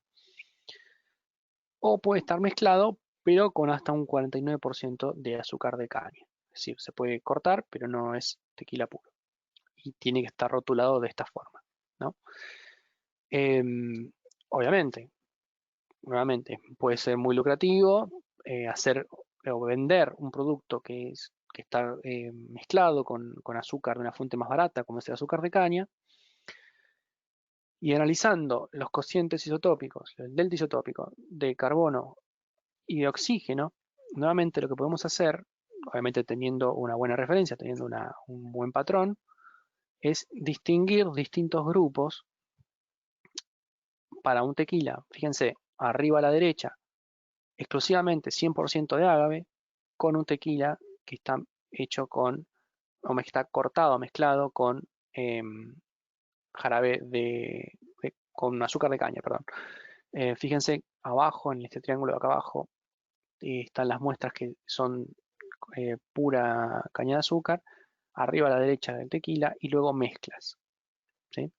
Speaker 1: o puede estar mezclado, pero con hasta un 49% de azúcar de caña. Es decir, se puede cortar, pero no es tequila puro. Y tiene que estar rotulado de esta forma, ¿no? Obviamente, nuevamente, puede ser muy lucrativo hacer o vender un producto que está mezclado con azúcar de una fuente más barata, como es el azúcar de caña, y analizando los cocientes isotópicos, el delta isotópico de carbono y de oxígeno, nuevamente lo que podemos hacer, obviamente teniendo una buena referencia, teniendo un buen patrón, es distinguir distintos grupos para un tequila. Fíjense, arriba a la derecha, exclusivamente 100% de agave, con un tequila que está hecho o está cortado, mezclado con jarabe con azúcar de caña, perdón. Fíjense abajo, en este triángulo de acá abajo, están las muestras que son pura caña de azúcar, arriba a la derecha del tequila y luego mezclas, ¿sí?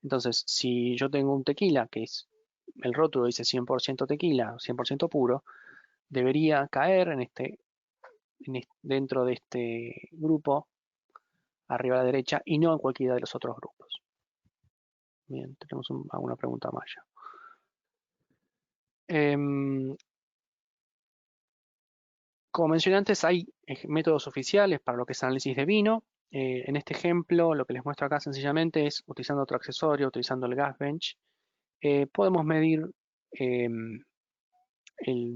Speaker 1: Entonces, si yo tengo un tequila que el rótulo dice 100% tequila, 100% puro, debería caer dentro de este grupo, arriba a la derecha, y no en cualquiera de los otros grupos. Bien, tenemos alguna pregunta más ya. Como mencioné antes, hay métodos oficiales para lo que es análisis de vino. En este ejemplo, lo que les muestro acá sencillamente es utilizando otro accesorio, utilizando el gas bench. Podemos medir el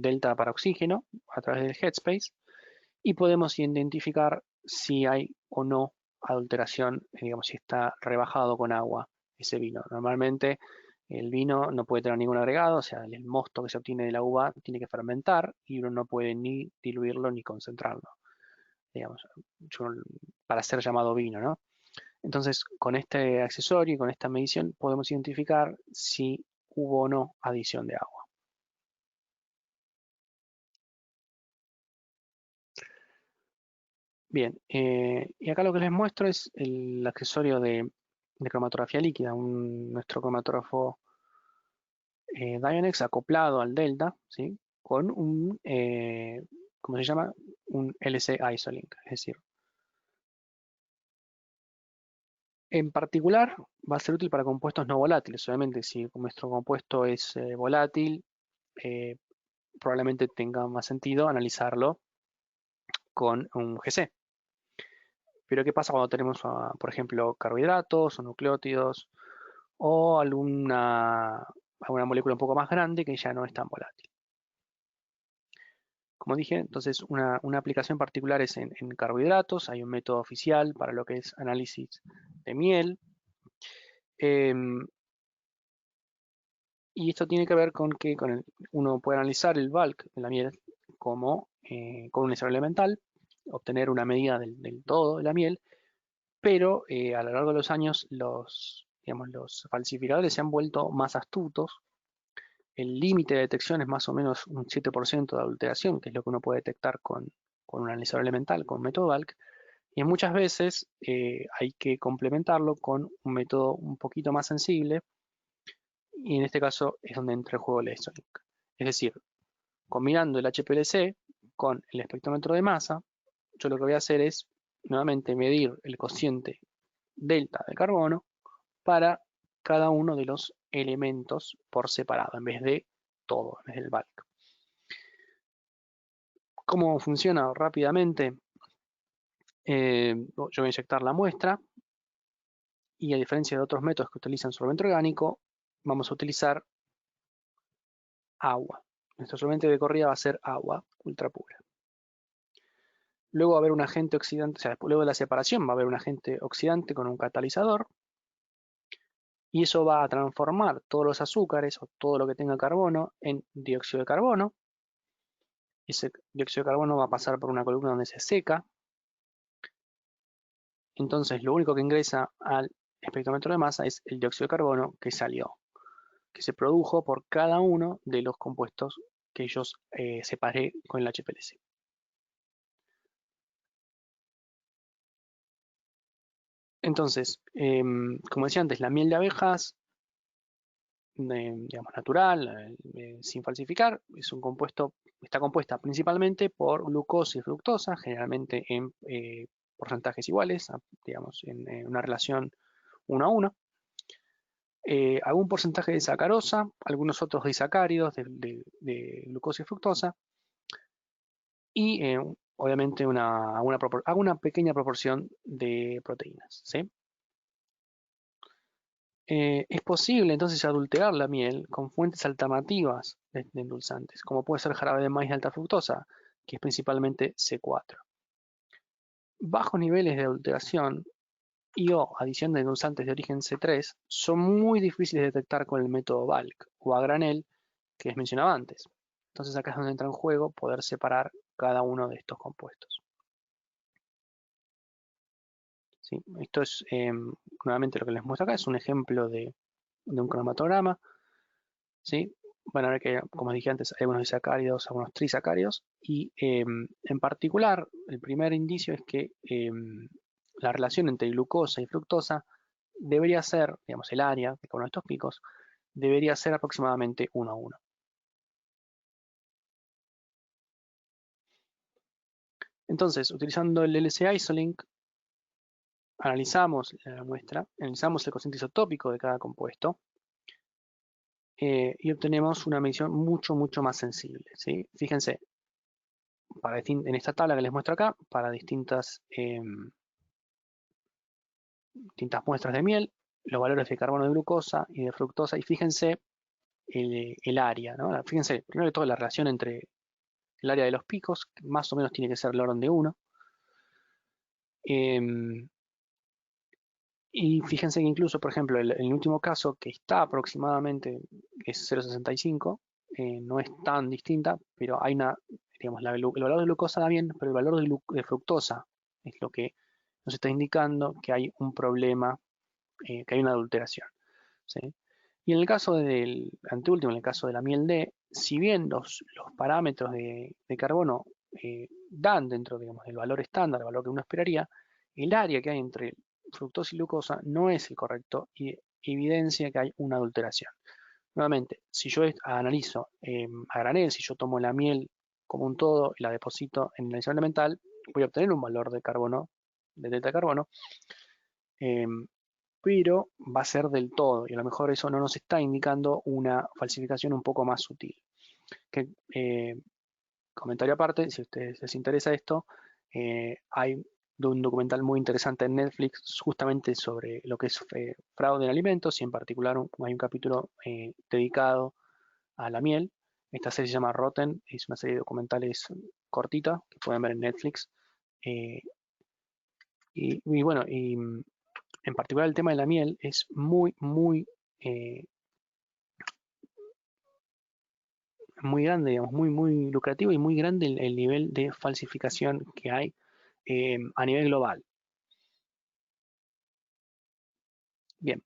Speaker 1: delta para oxígeno a través del Headspace y podemos identificar si hay o no adulteración, digamos, si está rebajado con agua ese vino. Normalmente el vino no puede tener ningún agregado, o sea, el mosto que se obtiene de la uva tiene que fermentar y uno no puede ni diluirlo ni concentrarlo, digamos, para ser llamado vino, ¿no? Entonces, con este accesorio y con esta medición podemos identificar si hubo o no adición de agua. Bien, y acá lo que les muestro es el accesorio de cromatografía líquida, nuestro cromatógrafo Dionex acoplado al Delta, ¿sí? Con ¿cómo se llama? Un LC Isolink, es decir, en particular va a ser útil para compuestos no volátiles. Obviamente, si nuestro compuesto es volátil, eh, probablemente tenga más sentido analizarlo con un GC. Pero ¿qué pasa cuando tenemos, por ejemplo, carbohidratos o nucleótidos o alguna molécula un poco más grande que ya no es tan volátil? Como dije, entonces una aplicación particular es en carbohidratos. Hay un método oficial para lo que es análisis de miel. Y esto tiene que ver con que uno puede analizar el bulk de la miel como con un estado elemental, obtener una medida del todo de la miel, pero a lo largo de los años digamos, los falsificadores se han vuelto más astutos. El límite de detección es más o menos un 7% de adulteración, que es lo que uno puede detectar con un analizador elemental, con método bulk, y muchas veces hay que complementarlo con un método un poquito más sensible, y en este caso es donde entra el juego el Isolink. Es decir, combinando el HPLC con el espectrómetro de masa, yo lo que voy a hacer es nuevamente medir el cociente delta de carbono para cada uno de los elementos por separado, en vez de todo, en vez del bulk. ¿Cómo funciona rápidamente? Yo voy a inyectar la muestra y a diferencia de otros métodos que utilizan solvente orgánico, vamos a utilizar agua. Nuestro solvente de corrida va a ser agua ultra pura. Luego va a haber un agente oxidante, o sea, luego de la separación va a haber un agente oxidante con un catalizador y eso va a transformar todos los azúcares o todo lo que tenga carbono en dióxido de carbono. Ese dióxido de carbono va a pasar por una columna donde se seca. Entonces lo único que ingresa al espectrómetro de masa es el dióxido de carbono que salió, que se produjo por cada uno de los compuestos que yo separé con el HPLC. Entonces, como decía antes, la miel de abejas, digamos, natural, sin falsificar, es un compuesto, está compuesta principalmente por glucosa y fructosa, generalmente en porcentajes iguales, digamos, en una relación 1 a 1. Algún porcentaje de sacarosa, algunos otros disacáridos de glucosa y fructosa, y obviamente una pequeña proporción de proteínas, ¿sí? Es posible entonces adulterar la miel con fuentes alternativas de endulzantes, como puede ser jarabe de maíz de alta fructosa, que es principalmente C4. Bajos niveles de adulteración y o adición de endulzantes de origen C3 son muy difíciles de detectar con el método bulk o a granel que les mencionaba antes. Entonces acá es donde entra en juego poder separar cada uno de estos compuestos. ¿Sí? Esto es nuevamente lo que les muestro acá, es un ejemplo de un cromatograma. ¿Sí? Van a ver que, como dije antes, hay algunos disacáridos, algunos trisacáridos, y en particular, el primer indicio es que la relación entre glucosa y fructosa debería ser, digamos, el área de cada uno de estos picos, debería ser aproximadamente 1 a 1. Entonces, utilizando el LC Isolink, analizamos la muestra, analizamos el cociente isotópico de cada compuesto, y obtenemos una medición mucho más sensible, ¿sí? Fíjense, en esta tabla que les muestro acá, para distintas muestras de miel, los valores de carbono de glucosa y de fructosa, y fíjense el área, ¿no? Fíjense, primero de todo, la relación entre el área de los picos, que más o menos tiene que ser el orden de 1. Y fíjense que incluso, por ejemplo, el último caso que está aproximadamente es 0,65, no es tan distinta, pero hay una, digamos, el valor de glucosa da bien, pero el valor de fructosa es lo que nos está indicando que hay un problema, que hay una adulteración, ¿sí? Y en el caso del anteúltimo, en el caso de la miel D, si bien los parámetros de carbono dan dentro, digamos, del valor estándar, el valor que uno esperaría, el área que hay entre fructosa y glucosa no es el correcto y evidencia que hay una adulteración. Nuevamente, si yo analizo a granel, si yo tomo la miel como un todo y la deposito en el aislante elemental, voy a obtener un valor de carbono, de delta de carbono, pero va a ser del todo y a lo mejor eso no nos está indicando una falsificación un poco más sutil. Comentario aparte, si a ustedes les interesa esto, hay un documental muy interesante en Netflix justamente sobre lo que es fraude en alimentos y en particular hay un capítulo dedicado a la miel. Esta serie se llama Rotten, es una serie de documentales cortita que pueden ver en Netflix. Y bueno, en particular el tema de la miel es muy grande, digamos, muy lucrativo y muy grande el nivel de falsificación que hay a nivel global. Bien.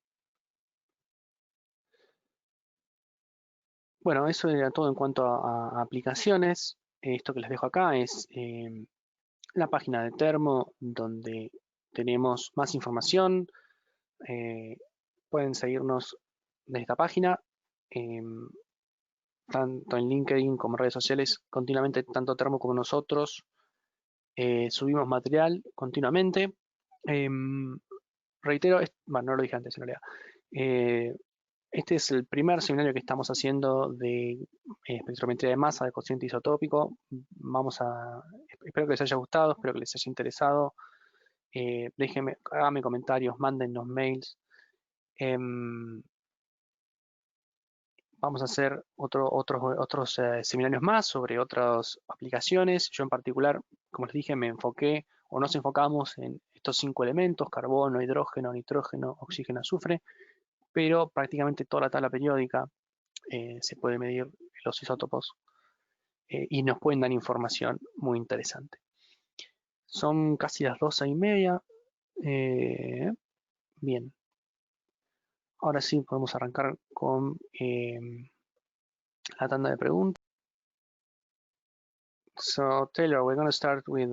Speaker 1: Bueno, eso era todo en cuanto a aplicaciones. Esto que les dejo acá es la página de Termo, donde tenemos más información. Pueden seguirnos de esta página, tanto en LinkedIn como en redes sociales, continuamente, tanto Termo como nosotros. Subimos material continuamente. Reitero, bueno, no lo dije antes en realidad. Este es el primer seminario que estamos haciendo de espectrometría de masa de cociente isotópico. Espero que les haya gustado, espero que les haya interesado. Háganme comentarios, mándennos mails. Vamos a hacer otros seminarios más sobre otras aplicaciones. Yo en particular, como les dije, me enfoqué o nos enfocamos en estos 5 elementos: carbono, hidrógeno, nitrógeno, oxígeno, azufre, pero prácticamente toda la tabla periódica se puede medir los isótopos y nos pueden dar información muy interesante. Son casi las 12:30. Bien, ahora sí podemos arrancar con la tanda de preguntas. So Taylor, we're gonna start with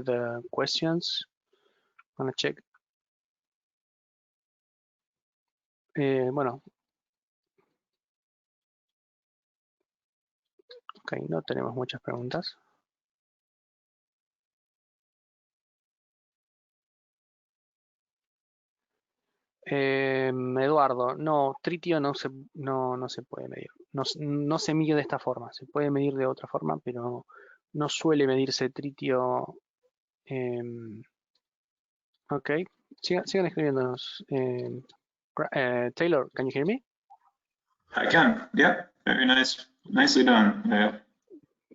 Speaker 1: the questions. I'm gonna check. Bueno, ok, no tenemos muchas preguntas. Eduardo, no, tritio no se puede medir. No se mide de esta forma. Se puede medir de otra forma, pero no suele medirse tritio. Ok, sigan escribiéndonos. Taylor, can you hear me?
Speaker 2: I can, yeah, very nice, nicely done. Yeah.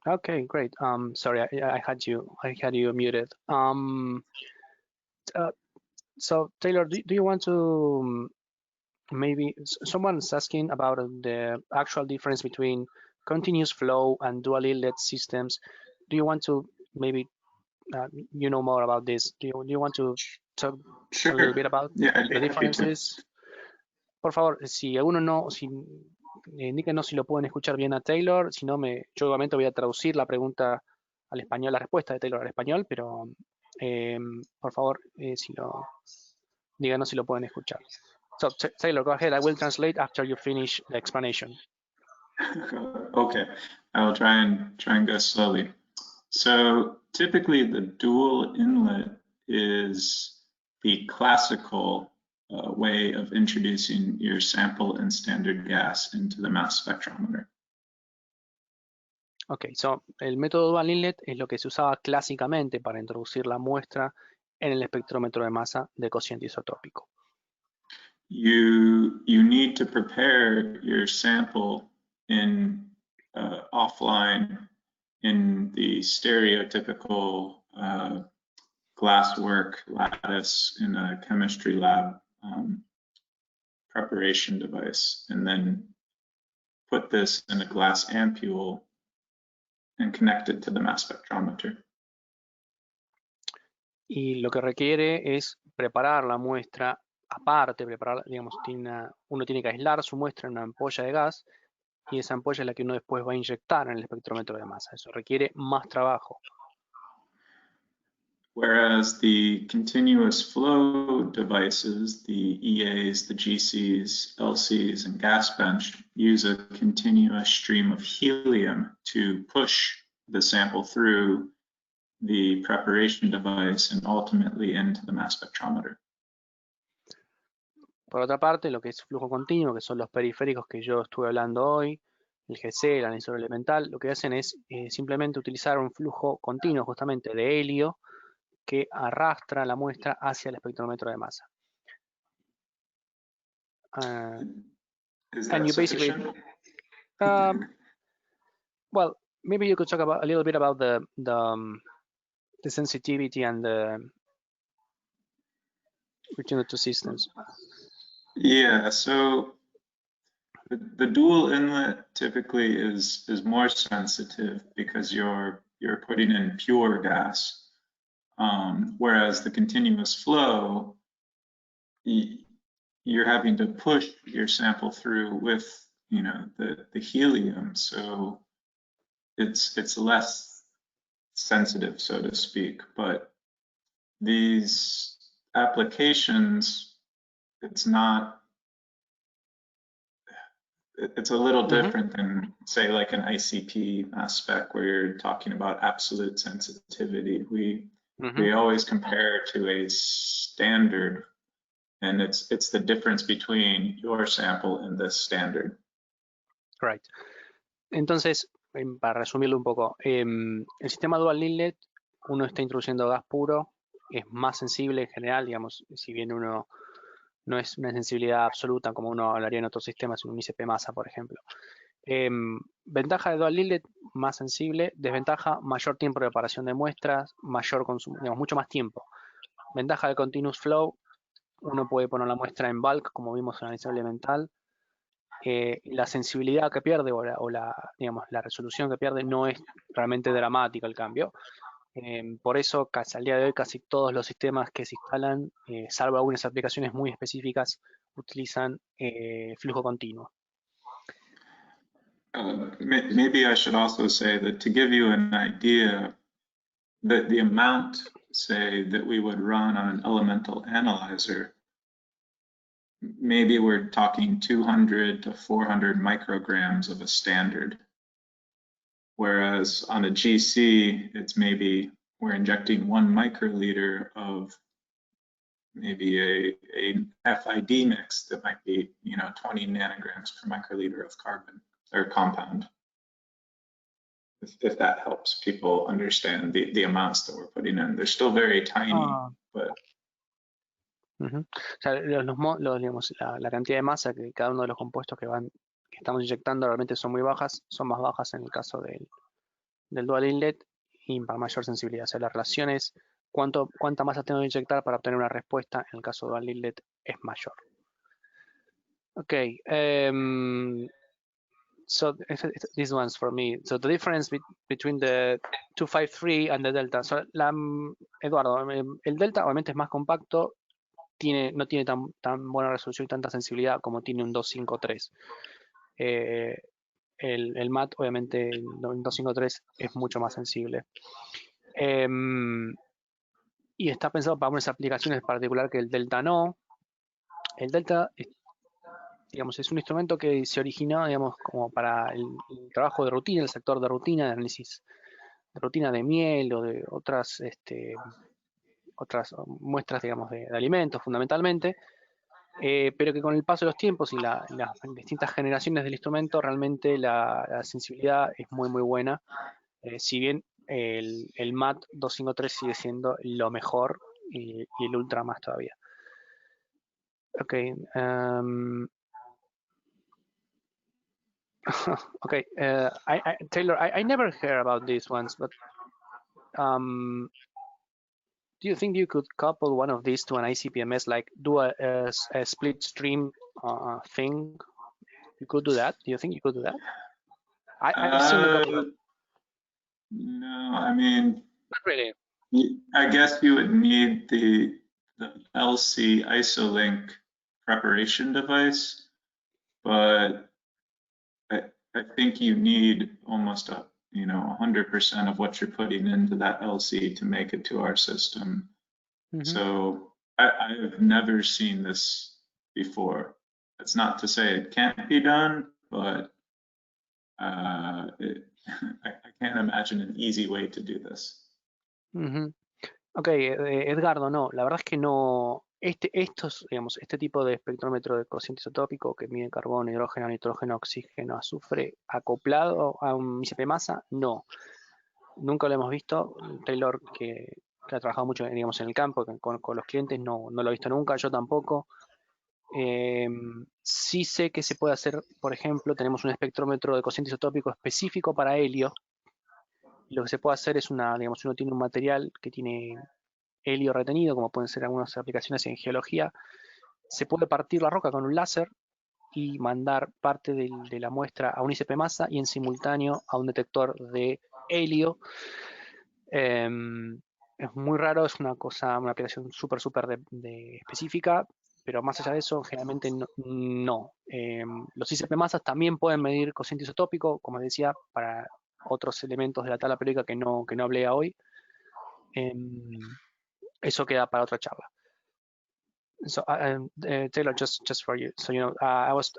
Speaker 1: Okay, great. Sorry, I had you muted. So Taylor, do you want to maybe someone's asking about the actual difference between continuous flow and dual inlet systems? Do you want to maybe you know more about this? Do you want to talk a little bit about the differences? Por favor, si indíquenos si lo pueden escuchar bien a Taylor, si no, yo obviamente voy a traducir la pregunta al español, la respuesta de Taylor al español, pero por favor, díganos si lo pueden escuchar. So Taylor, go ahead. I will translate after you finish the explanation.
Speaker 2: Okay, I will try and go slowly. So typically the dual inlet is the classical way of introducing your sample and standard gas into the mass spectrometer.
Speaker 1: Ok, so el método dual inlet es lo que se usaba clásicamente para introducir la muestra en el espectrómetro de masa de cociente isotópico.
Speaker 2: You need to prepare your sample in offline in the stereotypical glasswork lattice in a chemistry lab preparation device, and then put this in a glass ampule and connect it to the mass spectrometer.
Speaker 1: Y lo que requiere es preparar la muestra aparte, digamos, uno tiene que aislar su muestra en una ampolla de gas y esa ampolla es la que uno después va a inyectar en el espectrómetro de masa. Eso requiere más trabajo.
Speaker 2: Whereas the continuous flow devices, the EAs, the GCs, LCs, and gas bench use a continuous stream of helium to push the sample through the preparation device and ultimately into the mass spectrometer.
Speaker 1: Por otra parte, lo que es flujo continuo, que son los periféricos que yo estuve hablando hoy, el GC, el anisor elemental, lo que hacen es simplemente utilizar un flujo continuo justamente de helio que arrastra la muestra hacia el espectrómetro de masa.
Speaker 2: Is
Speaker 1: And
Speaker 2: that
Speaker 1: you basically,
Speaker 2: sufficient?
Speaker 1: well, maybe you could talk about a little bit about the sensitivity and between the two systems.
Speaker 2: Yeah, so the dual inlet typically is more sensitive because you're putting in pure gas, whereas the continuous flow, you're having to push your sample through with the helium, so it's less sensitive, so to speak. But these applications, it's a little different than, say, like an ICP mass spec where you're talking about absolute sensitivity. We always compare to a standard, and it's the difference between your sample and this standard.
Speaker 1: Right. Entonces, para resumirlo un poco, el sistema dual inlet, uno está introduciendo gas puro, es más sensible en general, digamos, si bien uno no es una sensibilidad absoluta como uno hablaría en otros sistemas, en un ICP masa, por ejemplo. Ventaja de dual inlet, más sensible. Desventaja, mayor tiempo de preparación de muestras, mayor consumo, digamos, mucho más tiempo. Ventaja del continuous flow, uno puede poner la muestra en bulk, como vimos en el anisor elemental. La sensibilidad que pierde digamos, la resolución que pierde no es realmente dramática el cambio. Por eso, al día de hoy, casi todos los sistemas que se instalan, salvo algunas aplicaciones muy específicas, utilizan flujo continuo.
Speaker 2: Maybe I should also say that to give you an idea, that the amount, say, that we would run on an elemental analyzer, maybe we're talking 200 to 400 micrograms of a standard. Whereas on a GC, it's maybe we're injecting 1 microliter of maybe a FID mix that might be 20 nanograms per microliter of carbon or compound. If that helps people understand the amounts that we're putting in. They're still very tiny, but...
Speaker 1: O sea, digamos, la cantidad de masa que cada uno de los compuestos que estamos inyectando realmente son muy bajas, son más bajas en el caso del dual inlet y para mayor sensibilidad. O sea, la relación es cuánta masa tengo que inyectar para obtener una respuesta, en el caso de dual inlet es mayor. Ok, so this one's for me. So the difference between the 253 and the delta. So, Eduardo, el delta obviamente es más compacto, no tiene tan buena resolución y tanta sensibilidad como tiene un 253. El MAT, obviamente, el 253 es mucho más sensible. Y está pensado para unas aplicaciones particular que el Delta no. El Delta, digamos, es un instrumento que se originó, digamos, como para el trabajo de rutina, el sector de rutina, de análisis de rutina de miel o de otras muestras, digamos, de alimentos fundamentalmente, pero que con el paso de los tiempos y las distintas generaciones del instrumento, realmente la sensibilidad es muy, muy buena. Si bien el MAT 253 sigue siendo lo mejor y el Ultra más todavía. Ok. Okay. Taylor, I never heard about these ones, but do you think you could couple one of these to an ICP-MS, like do a split stream thing? You could do that. Do you think you could do that? I've seen a couple of.
Speaker 2: No, I mean,
Speaker 1: Not really.
Speaker 2: I guess you would need the LC ISOLink preparation device, but I think you need almost 100% of what you're putting into that LC to make it to our system.
Speaker 1: Mm-hmm.
Speaker 2: So I've never seen this before. It's not to say it can't be done, but I can't imagine an easy way to do this.
Speaker 1: Uh-huh. Ok, Edgardo, no, la verdad es que no, este tipo de espectrómetro de cociente isotópico que mide carbono, hidrógeno, nitrógeno, oxígeno, azufre, acoplado a un ICP masa, no, nunca lo hemos visto. Taylor, que ha trabajado mucho, digamos, en el campo con los clientes, no lo ha visto nunca, yo tampoco. Sí sé que se puede hacer, por ejemplo, tenemos un espectrómetro de cociente isotópico específico para helio. Lo que se puede hacer es digamos, uno tiene un material que tiene helio retenido, como pueden ser algunas aplicaciones en geología. Se puede partir la roca con un láser y mandar parte de la muestra a un ICP masa y en simultáneo a un detector de helio. Es muy raro, es una aplicación súper específica, pero más allá de eso, generalmente no. Los ICP masas también pueden medir cociente isotópico, como decía, para otros elementos de la tabla periódica que no hablé hoy. Eso queda para otra charla. So Taylor, just for you, so you know, I was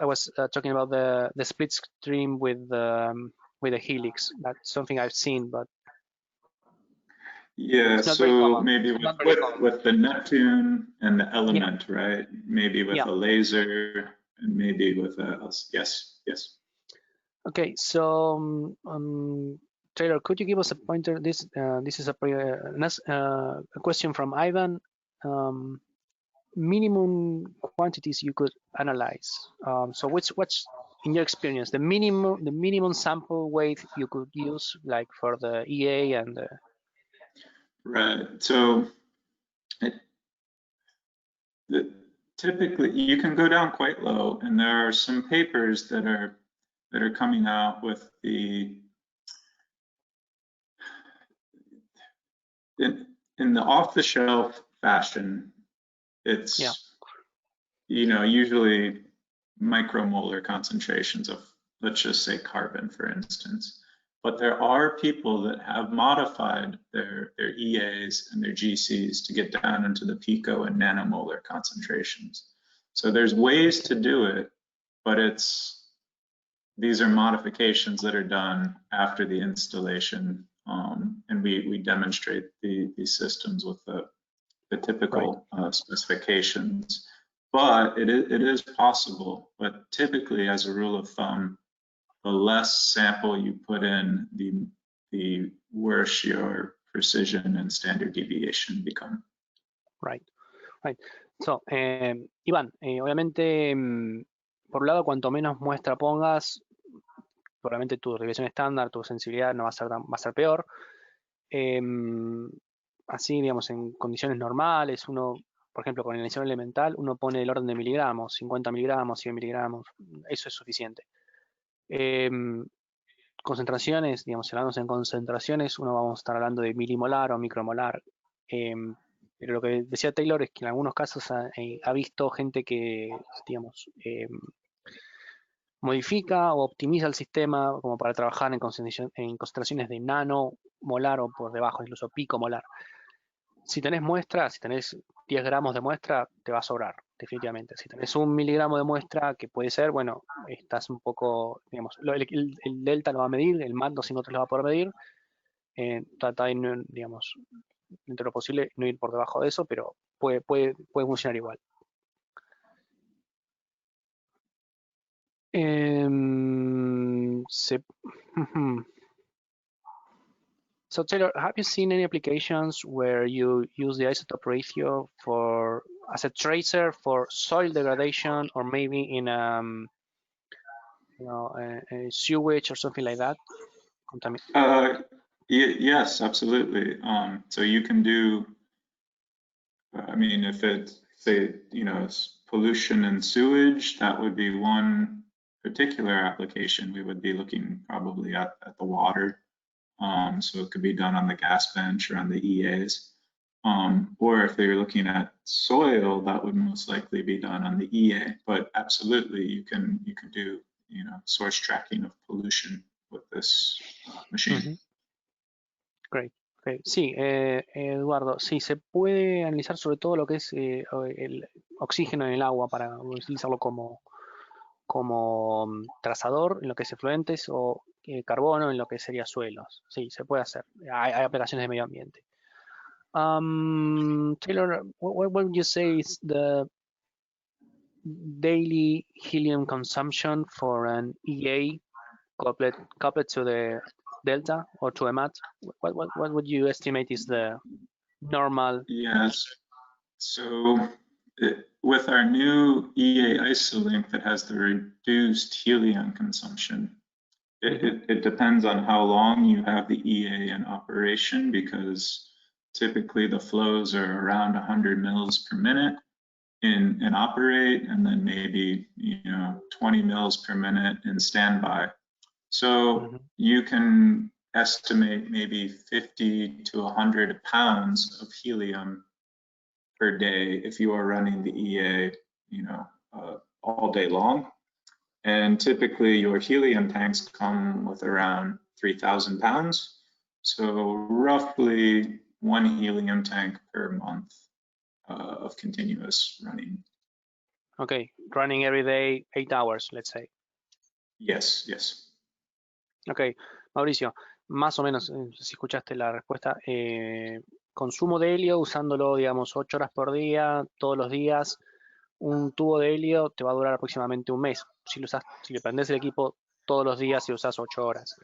Speaker 1: talking about the split stream with the helix. That's something I've seen, but
Speaker 2: yeah. So maybe with the Neptune and the Element, yeah. Right? Maybe with a laser, and maybe with yes.
Speaker 1: Okay, so Taylor, could you give us a pointer? This is a question from Ivan. Minimum quantities you could analyze. So what's in your experience the minimum sample weight you could use, like for the EA and the...
Speaker 2: Right. So typically you can go down quite low, and there are some papers that are coming out with the in the off-the-shelf fashion. It's usually micromolar concentrations of, let's just say, carbon, for instance. But there are people that have modified their EAs and their GCs to get down into the pico and nanomolar concentrations. So there's ways to do it, but these are modifications that are done after the installation, and we demonstrate these systems with the typical specifications. But it is possible, but typically, as a rule of thumb, the less sample you put in, the worse your precision and standard deviation become.
Speaker 1: Right. So, Iván, obviamente, por un lado, cuanto menos muestra pongas, probablemente tu desviación estándar, tu sensibilidad no va a ser peor. Así, digamos, en condiciones normales, uno, por ejemplo, con inyección elemental, uno pone el orden de miligramos, 50 miligramos, 100 miligramos, eso es suficiente. Concentraciones, digamos, hablamos en concentraciones, uno vamos a estar hablando de milimolar o micromolar. Pero lo que decía Taylor es que en algunos casos ha visto gente que, digamos, modifica o optimiza el sistema como para trabajar en concentraciones de nanomolar o por debajo, incluso picomolar. Si tenés muestra, si tenés 10 gramos de muestra, te va a sobrar, definitivamente. Si tenés 1 miligramo de muestra, que puede ser, bueno, estás un poco, digamos, el delta lo va a medir, el MAT 253 lo va a poder medir. Trata de, digamos, dentro de lo posible, no ir por debajo de eso, pero puede funcionar igual. So Taylor, have you seen any applications where you use the isotope ratio as a tracer for soil degradation, or maybe in a sewage or something like that?
Speaker 2: Yes, absolutely. So you can do I mean, if it's, say, it's pollution and sewage, that would be one particular application. We would be looking probably at the water. So it could be done on the gas bench or on the EAs. Or if you're looking at soil, that would most likely be done on the EA. But absolutely, you can do source tracking of pollution with this machine.
Speaker 1: Great. Okay. Sí, Eduardo, sí, se puede analizar sobre todo lo que es el oxígeno en el agua para utilizarlo como trazador en lo que es efluentes o carbono en lo que sería suelos. Sí, se puede hacer. Hay aplicaciones de medio ambiente. Taylor, what would you say is the daily helium consumption for an EA coupled to the delta or to a mat? What would you estimate is the normal?
Speaker 2: Yes. So with our new EA ISOLink that has the reduced helium consumption, it depends on how long you have the EA in operation, because typically the flows are around 100 mils per minute in operate, and then maybe 20 mils per minute in standby. So you can estimate maybe 50 to 100 pounds of helium per day if you are running the EA, all day long. And typically your helium tanks come with around 3,000 pounds. So roughly one helium tank per month of continuous running.
Speaker 1: Okay, running every day, 8 hours, let's say.
Speaker 2: Yes, yes.
Speaker 1: Ok, Mauricio, más o menos, si escuchaste la respuesta, consumo de helio usándolo, digamos, 8 horas por día, todos los días. Un tubo de helio te va a durar aproximadamente un mes. Si le prendes el equipo todos los días y usas 8 horas.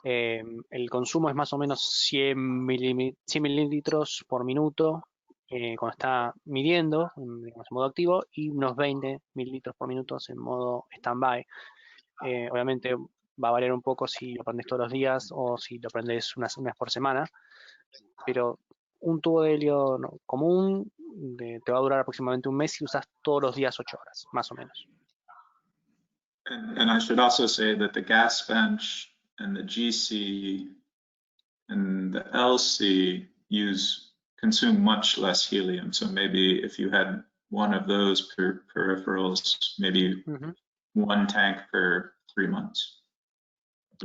Speaker 1: El consumo es más o menos 100 mililitros por minuto cuando está midiendo, digamos, en modo activo, y unos 20 mililitros por minuto en modo stand-by. Obviamente va a variar un poco si lo prendes todos los días o si lo prendes unas por semana, pero un tubo de helio común te va a durar aproximadamente un mes si usas todos los días 8 horas, más o menos.
Speaker 2: And I should also say that the gas bench and the GC and the LC consume much less helium. So maybe if you had one of those peripherals, maybe one tank per 3 months.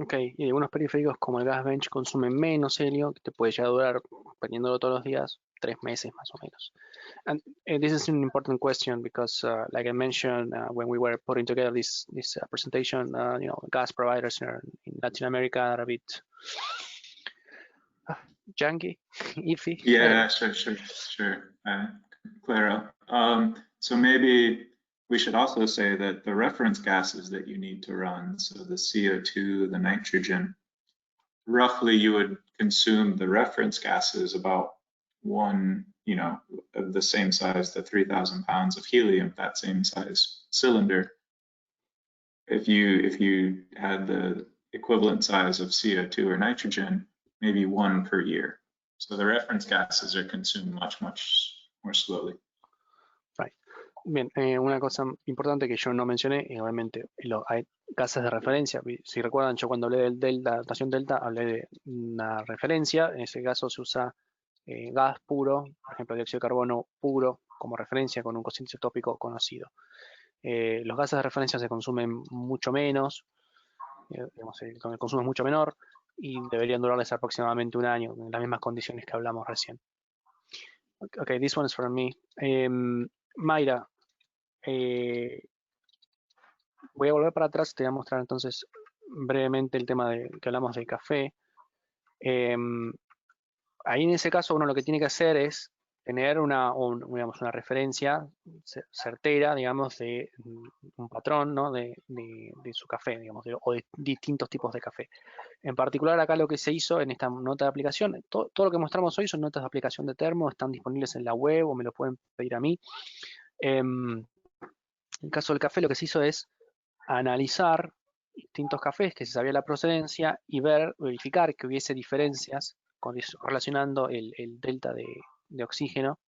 Speaker 1: Ok, y algunos periféricos como el gas bench consumen menos helio, que te puede llegar a durar, prendiéndolo todos los días, 3 meses más o menos. And this is an important question because, like I mentioned when we were putting together this presentation, gas providers in Latin America are a bit junky, iffy.
Speaker 2: Yeah, sure. Claro. So maybe we should also say that the reference gases that you need to run, so the CO2, the nitrogen, roughly you would consume the reference gases about one, of the same size, the 3,000 pounds of helium, that same size cylinder. If you had the equivalent size of CO2 or nitrogen, maybe one per year. So the reference gases are consumed much more slowly.
Speaker 1: Right. Bien, una cosa importante que yo no mencioné, obviamente hay gases de referencia. Si recuerdan, yo cuando hablé del delta, notación delta, hablé de una referencia. En ese caso se usa gas puro, por ejemplo, dióxido de carbono puro, como referencia con un cociente isotópico conocido. Los gases de referencia se consumen mucho menos, digamos, el consumo es mucho menor y deberían durarles aproximadamente un año, en las mismas condiciones que hablamos recién. Okay, this one is for me. Mayra, voy a volver para atrás, te voy a mostrar entonces brevemente el tema que hablamos del café. Ahí en ese caso uno lo que tiene que hacer es tener una referencia certera, digamos, de un patrón, ¿no? de su café, digamos, o de distintos tipos de café. En particular acá lo que se hizo en esta nota de aplicación, todo lo que mostramos hoy son notas de aplicación de Termo, están disponibles en la web o me lo pueden pedir a mí. En el caso del café lo que se hizo es analizar distintos cafés que se sabía la procedencia y verificar que hubiese diferencias relacionando el delta de oxígeno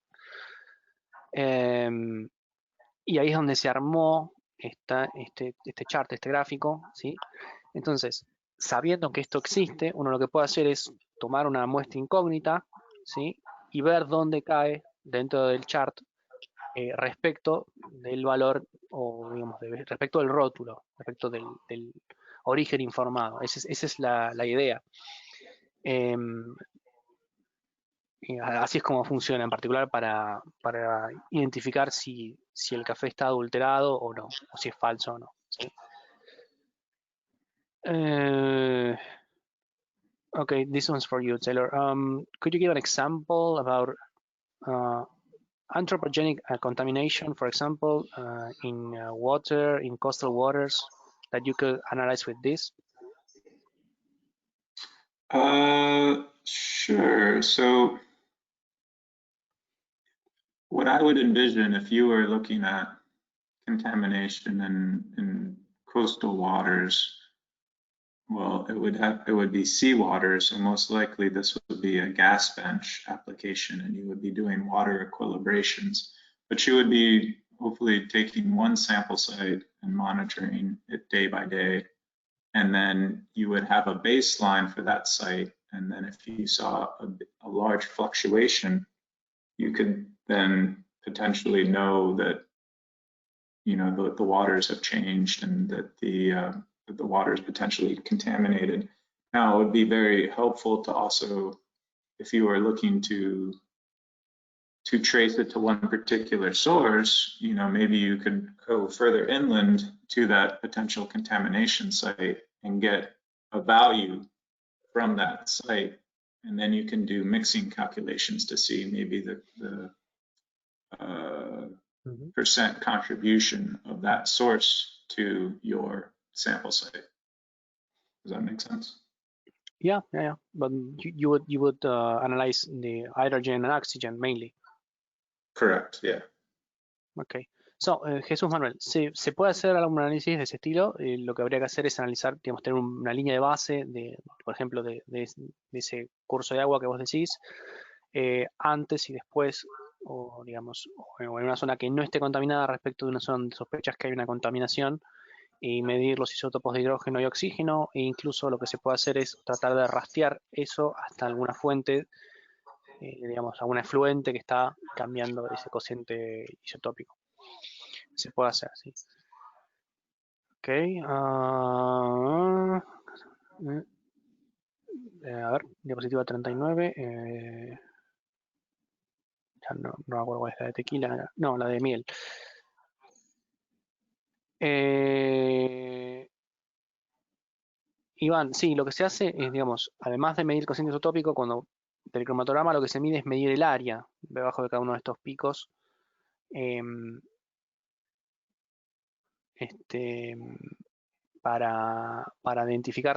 Speaker 1: Y ahí es donde se armó este chart, este gráfico, ¿sí? Entonces, sabiendo que esto existe, uno lo que puede hacer es tomar una muestra incógnita, ¿sí? Y ver dónde cae dentro del chart respecto del valor, o digamos, respecto del rótulo, respecto del origen informado. Esa es la idea. Y así es como funciona en particular para identificar si el café está adulterado o no, o si es falso o no. ¿Sí? Okay, this one's for you, Taylor. Could you give an example about anthropogenic contamination, for example, in water, in coastal waters, that you could analyze with this?
Speaker 2: Sure. So what I would envision if you were looking at contamination in coastal waters, well, it would be seawater, so most likely this would be a gas bench application, and you would be doing water equilibrations. But you would be hopefully taking one sample site and monitoring it day by day, and then you would have a baseline for that site. And then if you saw a large fluctuation, you could then potentially know that the waters have changed and that the water is potentially contaminated. Now, it would be very helpful to also, if you are looking to trace it to one particular source, maybe you could go further inland to that potential contamination site and get a value from that site, and then you can do mixing calculations to see maybe the percent contribution of that source to your sample site. Does that make sense?
Speaker 1: Yeah. But you would analyze the hydrogen and oxygen mainly.
Speaker 2: Correct. Yeah.
Speaker 1: Okay. So, Jesús Manuel, ¿se puede hacer algún análisis de ese estilo? Lo que habría que hacer es analizar, digamos, tener una línea de base, por ejemplo, de ese curso de agua que vos decís, antes y después, o digamos, o en una zona que no esté contaminada respecto de una zona donde sospechas que hay una contaminación, y medir los isótopos de hidrógeno y oxígeno, e incluso lo que se puede hacer es tratar de rastrear eso hasta alguna fuente, digamos, alguna efluente que está cambiando ese cociente isotópico. Se puede hacer, sí. Ok. A ver, diapositiva 39. Ya no me acuerdo cuál es la de tequila. No, la de miel. Iván, sí, lo que se hace es, digamos, además de medir cociente isotópico, cuando del cromatograma lo que se mide es medir el área debajo de cada uno de estos picos. Para identificar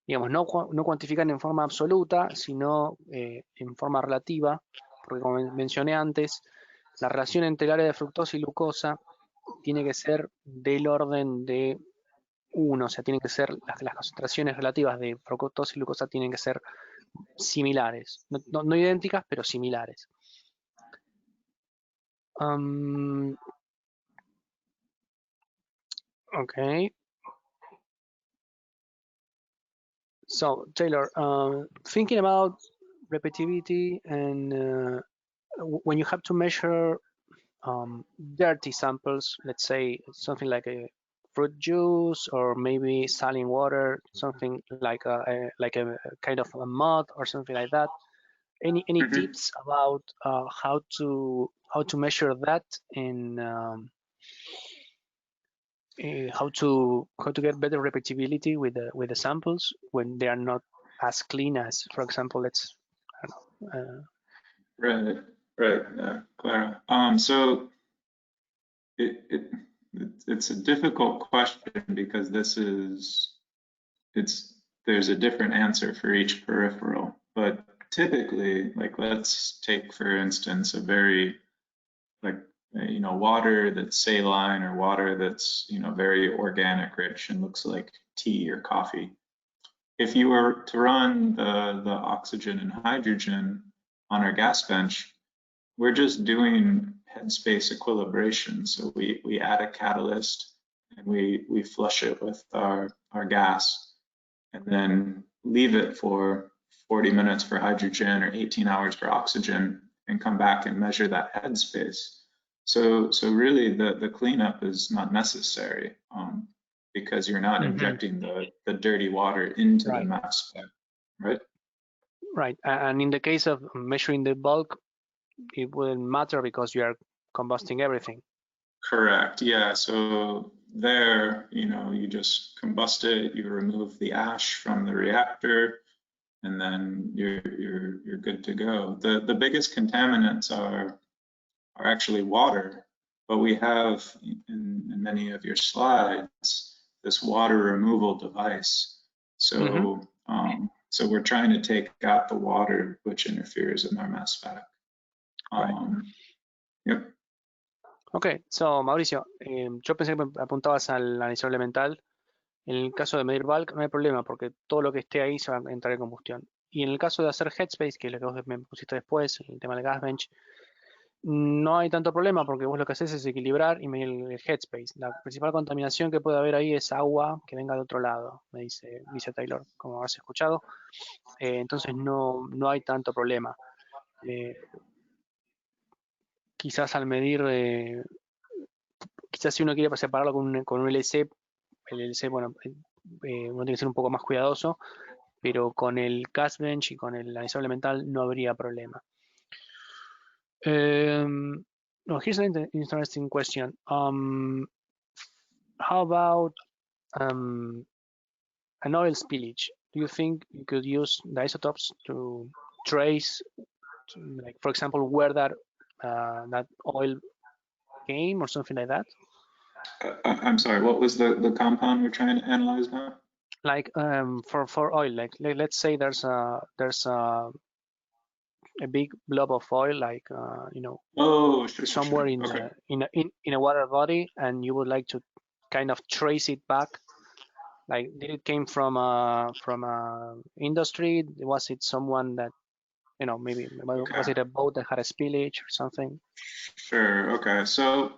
Speaker 1: digamos, no cuantificar en forma absoluta, sino en forma relativa, porque como mencioné antes, la relación entre el área de fructosa y glucosa tiene que ser del orden de 1, o sea, tienen que ser las concentraciones relativas de fructosa y glucosa tienen que ser similares, no idénticas, pero similares. Okay. So, Taylor, thinking about repetitivity and when you have to measure dirty samples, let's say something like a fruit juice or maybe saline water, something like a kind of a mud or something like that. Any tips about how to measure that and how to get better repeatability with the samples when they are not as clean as, for example,
Speaker 2: Right, Clara. So it's a difficult question because there's a different answer for each peripheral, but typically, like, let's take for instance a very water that's saline or water that's very organic rich and looks like tea or coffee. If you were to run the oxygen and hydrogen on our gas bench, we're just doing headspace equilibration. So we add a catalyst and we flush it with our gas and then leave it for 40 minutes for hydrogen or 18 hours for oxygen and come back and measure that headspace. So really the cleanup is not necessary because you're not injecting the dirty water into the mass spec, right?
Speaker 1: Right, and in the case of measuring the bulk, it wouldn't matter because you are combusting everything.
Speaker 2: Correct, yeah, so there, you just combust it, you remove the ash from the reactor, and then you're good to go. The biggest contaminants are actually water, but we have in many of your slides this water removal device. So so we're trying to take out the water which interferes in our mass spec. Yep.
Speaker 1: Ok, so Mauricio, yo pensé que apuntabas al analizador elemental. En el caso de medir bulk no hay problema porque todo lo que esté ahí se va a entrar en combustión. Y en el caso de hacer headspace, que es lo que vos me pusiste después, el tema del gas bench, no hay tanto problema porque vos lo que haces es equilibrar y medir el headspace. La principal contaminación que puede haber ahí es agua que venga de otro lado, me dice Taylor, como has escuchado. Entonces no hay tanto problema. Quizás al medir, quizás si uno quiere separarlo con un LC, el LC, bueno, uno tiene que ser un poco más cuidadoso, pero con el gas bench y con el analizador elemental no habría problema. No, here's an interesting question. How about an oil spillage? Do you think you could use the isotopes to trace, like for example, where that oil came or something like that?
Speaker 2: I'm sorry, what was the compound we're trying to analyze now?
Speaker 1: Like for oil, like let's say there's a big blob of oil, like somewhere in a water body, and you would like to kind of trace it back. Like, did it came from a industry? Was it someone that maybe was it a boat that had a spillage or something?
Speaker 2: Sure. Okay. So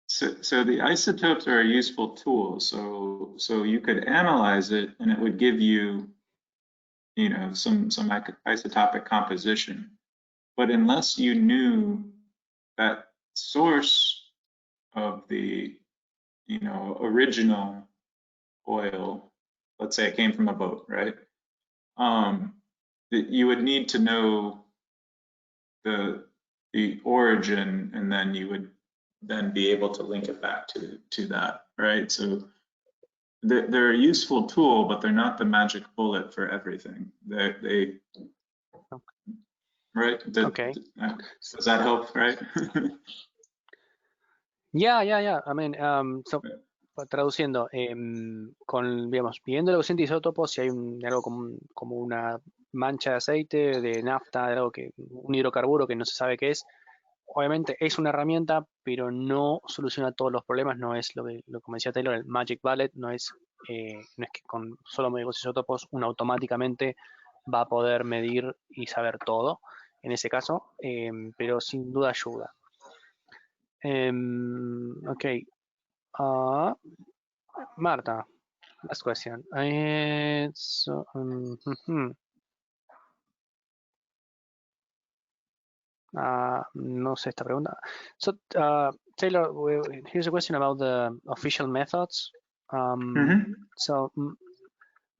Speaker 2: the isotopes are a useful tool. So you could analyze it, and it would give you some isotopic composition. But unless you knew that source of the original oil, let's say it came from a boat, right? You would need to know the origin, and then you would then be able to link it back to that, right? So they're a useful tool, but they're not the magic bullet for everything. They right?
Speaker 1: Okay.
Speaker 2: Does that help, right?
Speaker 1: Yeah. I mean, so traduciendo, digamos, pidiendo el ausente isótopo, si hay algo como una mancha de aceite, de nafta, de algo un hidrocarburo que no se sabe qué es, obviamente es una herramienta, pero no soluciona todos los problemas, no es lo como decía Taylor, el magic bullet, no es que con solo medir los isótopos uno automáticamente va a poder medir y saber todo, en ese caso, pero sin duda ayuda. Okay. Marta, last question. No sé esta pregunta. So, Taylor, here's a question about the official methods. So,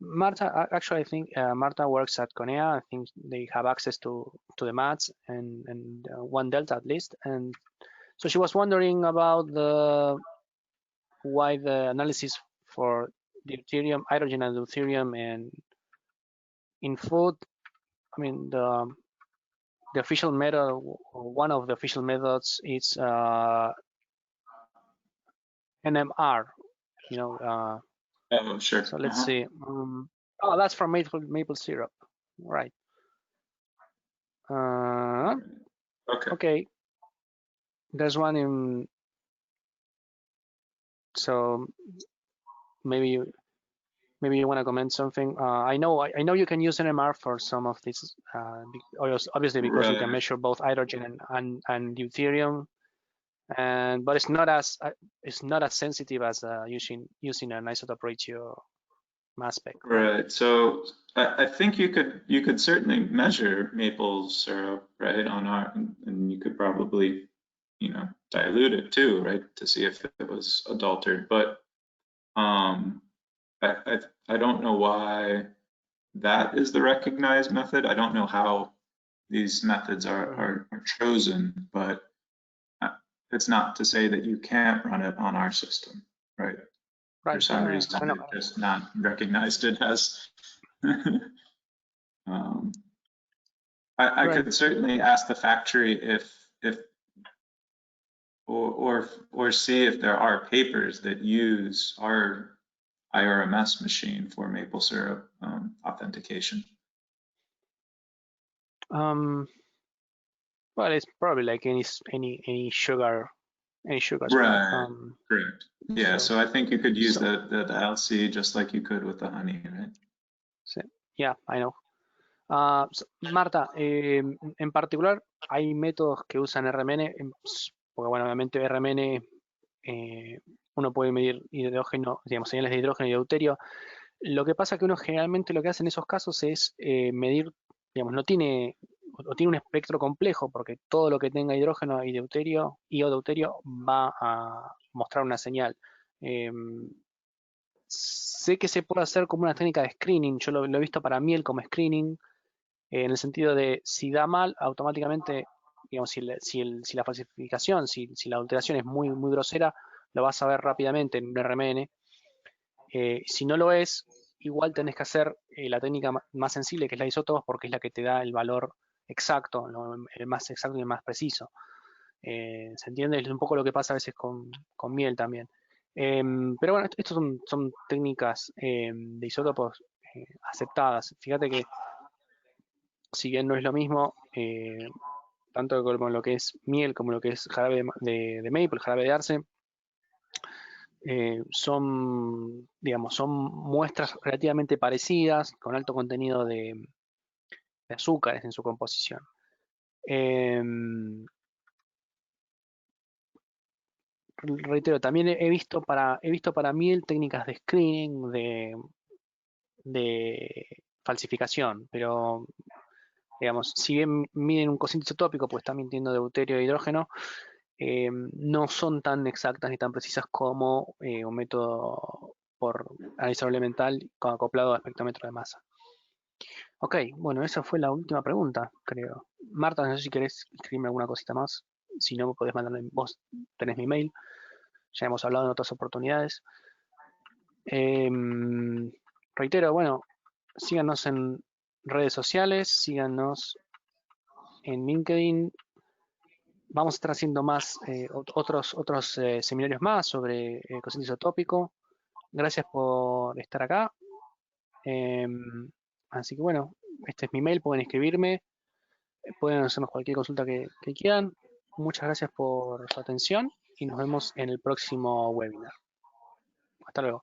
Speaker 1: Marta, actually, I think Marta works at CONEA. I think they have access to the maths and 1 delta at least. And so she was wondering about why the analysis for deuterium, hydrogen and deuterium and in food, I mean, the official method, one of the official methods is NMR,
Speaker 2: oh, sure.
Speaker 1: So let's see. Oh, that's from maple syrup, right? Okay. There's one in. So maybe maybe you want to comment something. I know you can use NMR for some of these, obviously because you can measure both hydrogen and deuterium, but it's not as sensitive as using an isotope ratio mass spec.
Speaker 2: Right. So I think you could certainly measure maple syrup, right, on our, and you could probably, you know, dilute it too, right, to see if it was adulterated. But I don't know why that is the recognized method. I don't know how these methods are chosen, but it's not to say that you can't run it on our system, right?
Speaker 1: Right.
Speaker 2: For some reason, it just not recognized it as. I could certainly ask the factory if or see if there are papers that use our IRMS machine for maple syrup authentication.
Speaker 1: Well, it's probably like any sugar.
Speaker 2: Right. Correct. Yeah. So I think you could use the LC just like you could with the honey, right?
Speaker 1: So, yeah, I know. Marta, en particular, hay métodos que usan RMN, porque bueno, obviamente RMN uno puede medir hidrógeno, digamos, señales de hidrógeno y deuterio. Lo que pasa que uno generalmente lo que hace en esos casos es medir, digamos, no tiene un espectro complejo, porque todo lo que tenga hidrógeno y deuterio o deuterio va a mostrar una señal. Sé que se puede hacer como una técnica de screening, yo lo he visto para miel como screening, en el sentido de si da mal, automáticamente, digamos, si la falsificación, si la adulteración es muy, muy grosera, lo vas a ver rápidamente en un RMN. Si no lo es, igual tenés que hacer la técnica más sensible, que es la isótopos, porque es la que te da el valor exacto, el más exacto y el más preciso. ¿Se entiende? Es un poco lo que pasa a veces con miel también. Pero bueno, estos son técnicas de isótopos aceptadas. Fíjate que si bien no es lo mismo, tanto como lo que es miel como lo que es jarabe de maple, jarabe de arce, son muestras relativamente parecidas, con alto contenido de azúcares en su composición. Reitero, también he visto para miel técnicas de screening, de falsificación, pero digamos, si bien miden un cociente isotópico, pues están mintiendo deuterio e hidrógeno, no son tan exactas ni tan precisas como un método por analizador elemental acoplado a espectrómetro de masa. Ok, bueno, esa fue la última pregunta, creo. Marta, no sé si querés escribirme alguna cosita más. Si no, podés mandarme, vos tenés mi mail. Ya hemos hablado en otras oportunidades. Reitero, bueno, síganos en redes sociales, síganos en LinkedIn. Vamos a estar haciendo más otros seminarios más sobre cociente isotópico. Gracias por estar acá. Así que bueno, este es mi mail, pueden escribirme, pueden hacernos cualquier consulta que quieran. Muchas gracias por su atención y nos vemos en el próximo webinar. Hasta luego.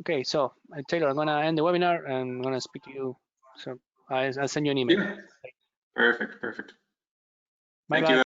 Speaker 1: Okay, so Taylor, I'm gonna end the webinar and I'm gonna speak to you. So I'll send you an email.
Speaker 2: Yeah. Perfect.
Speaker 1: Bye bye.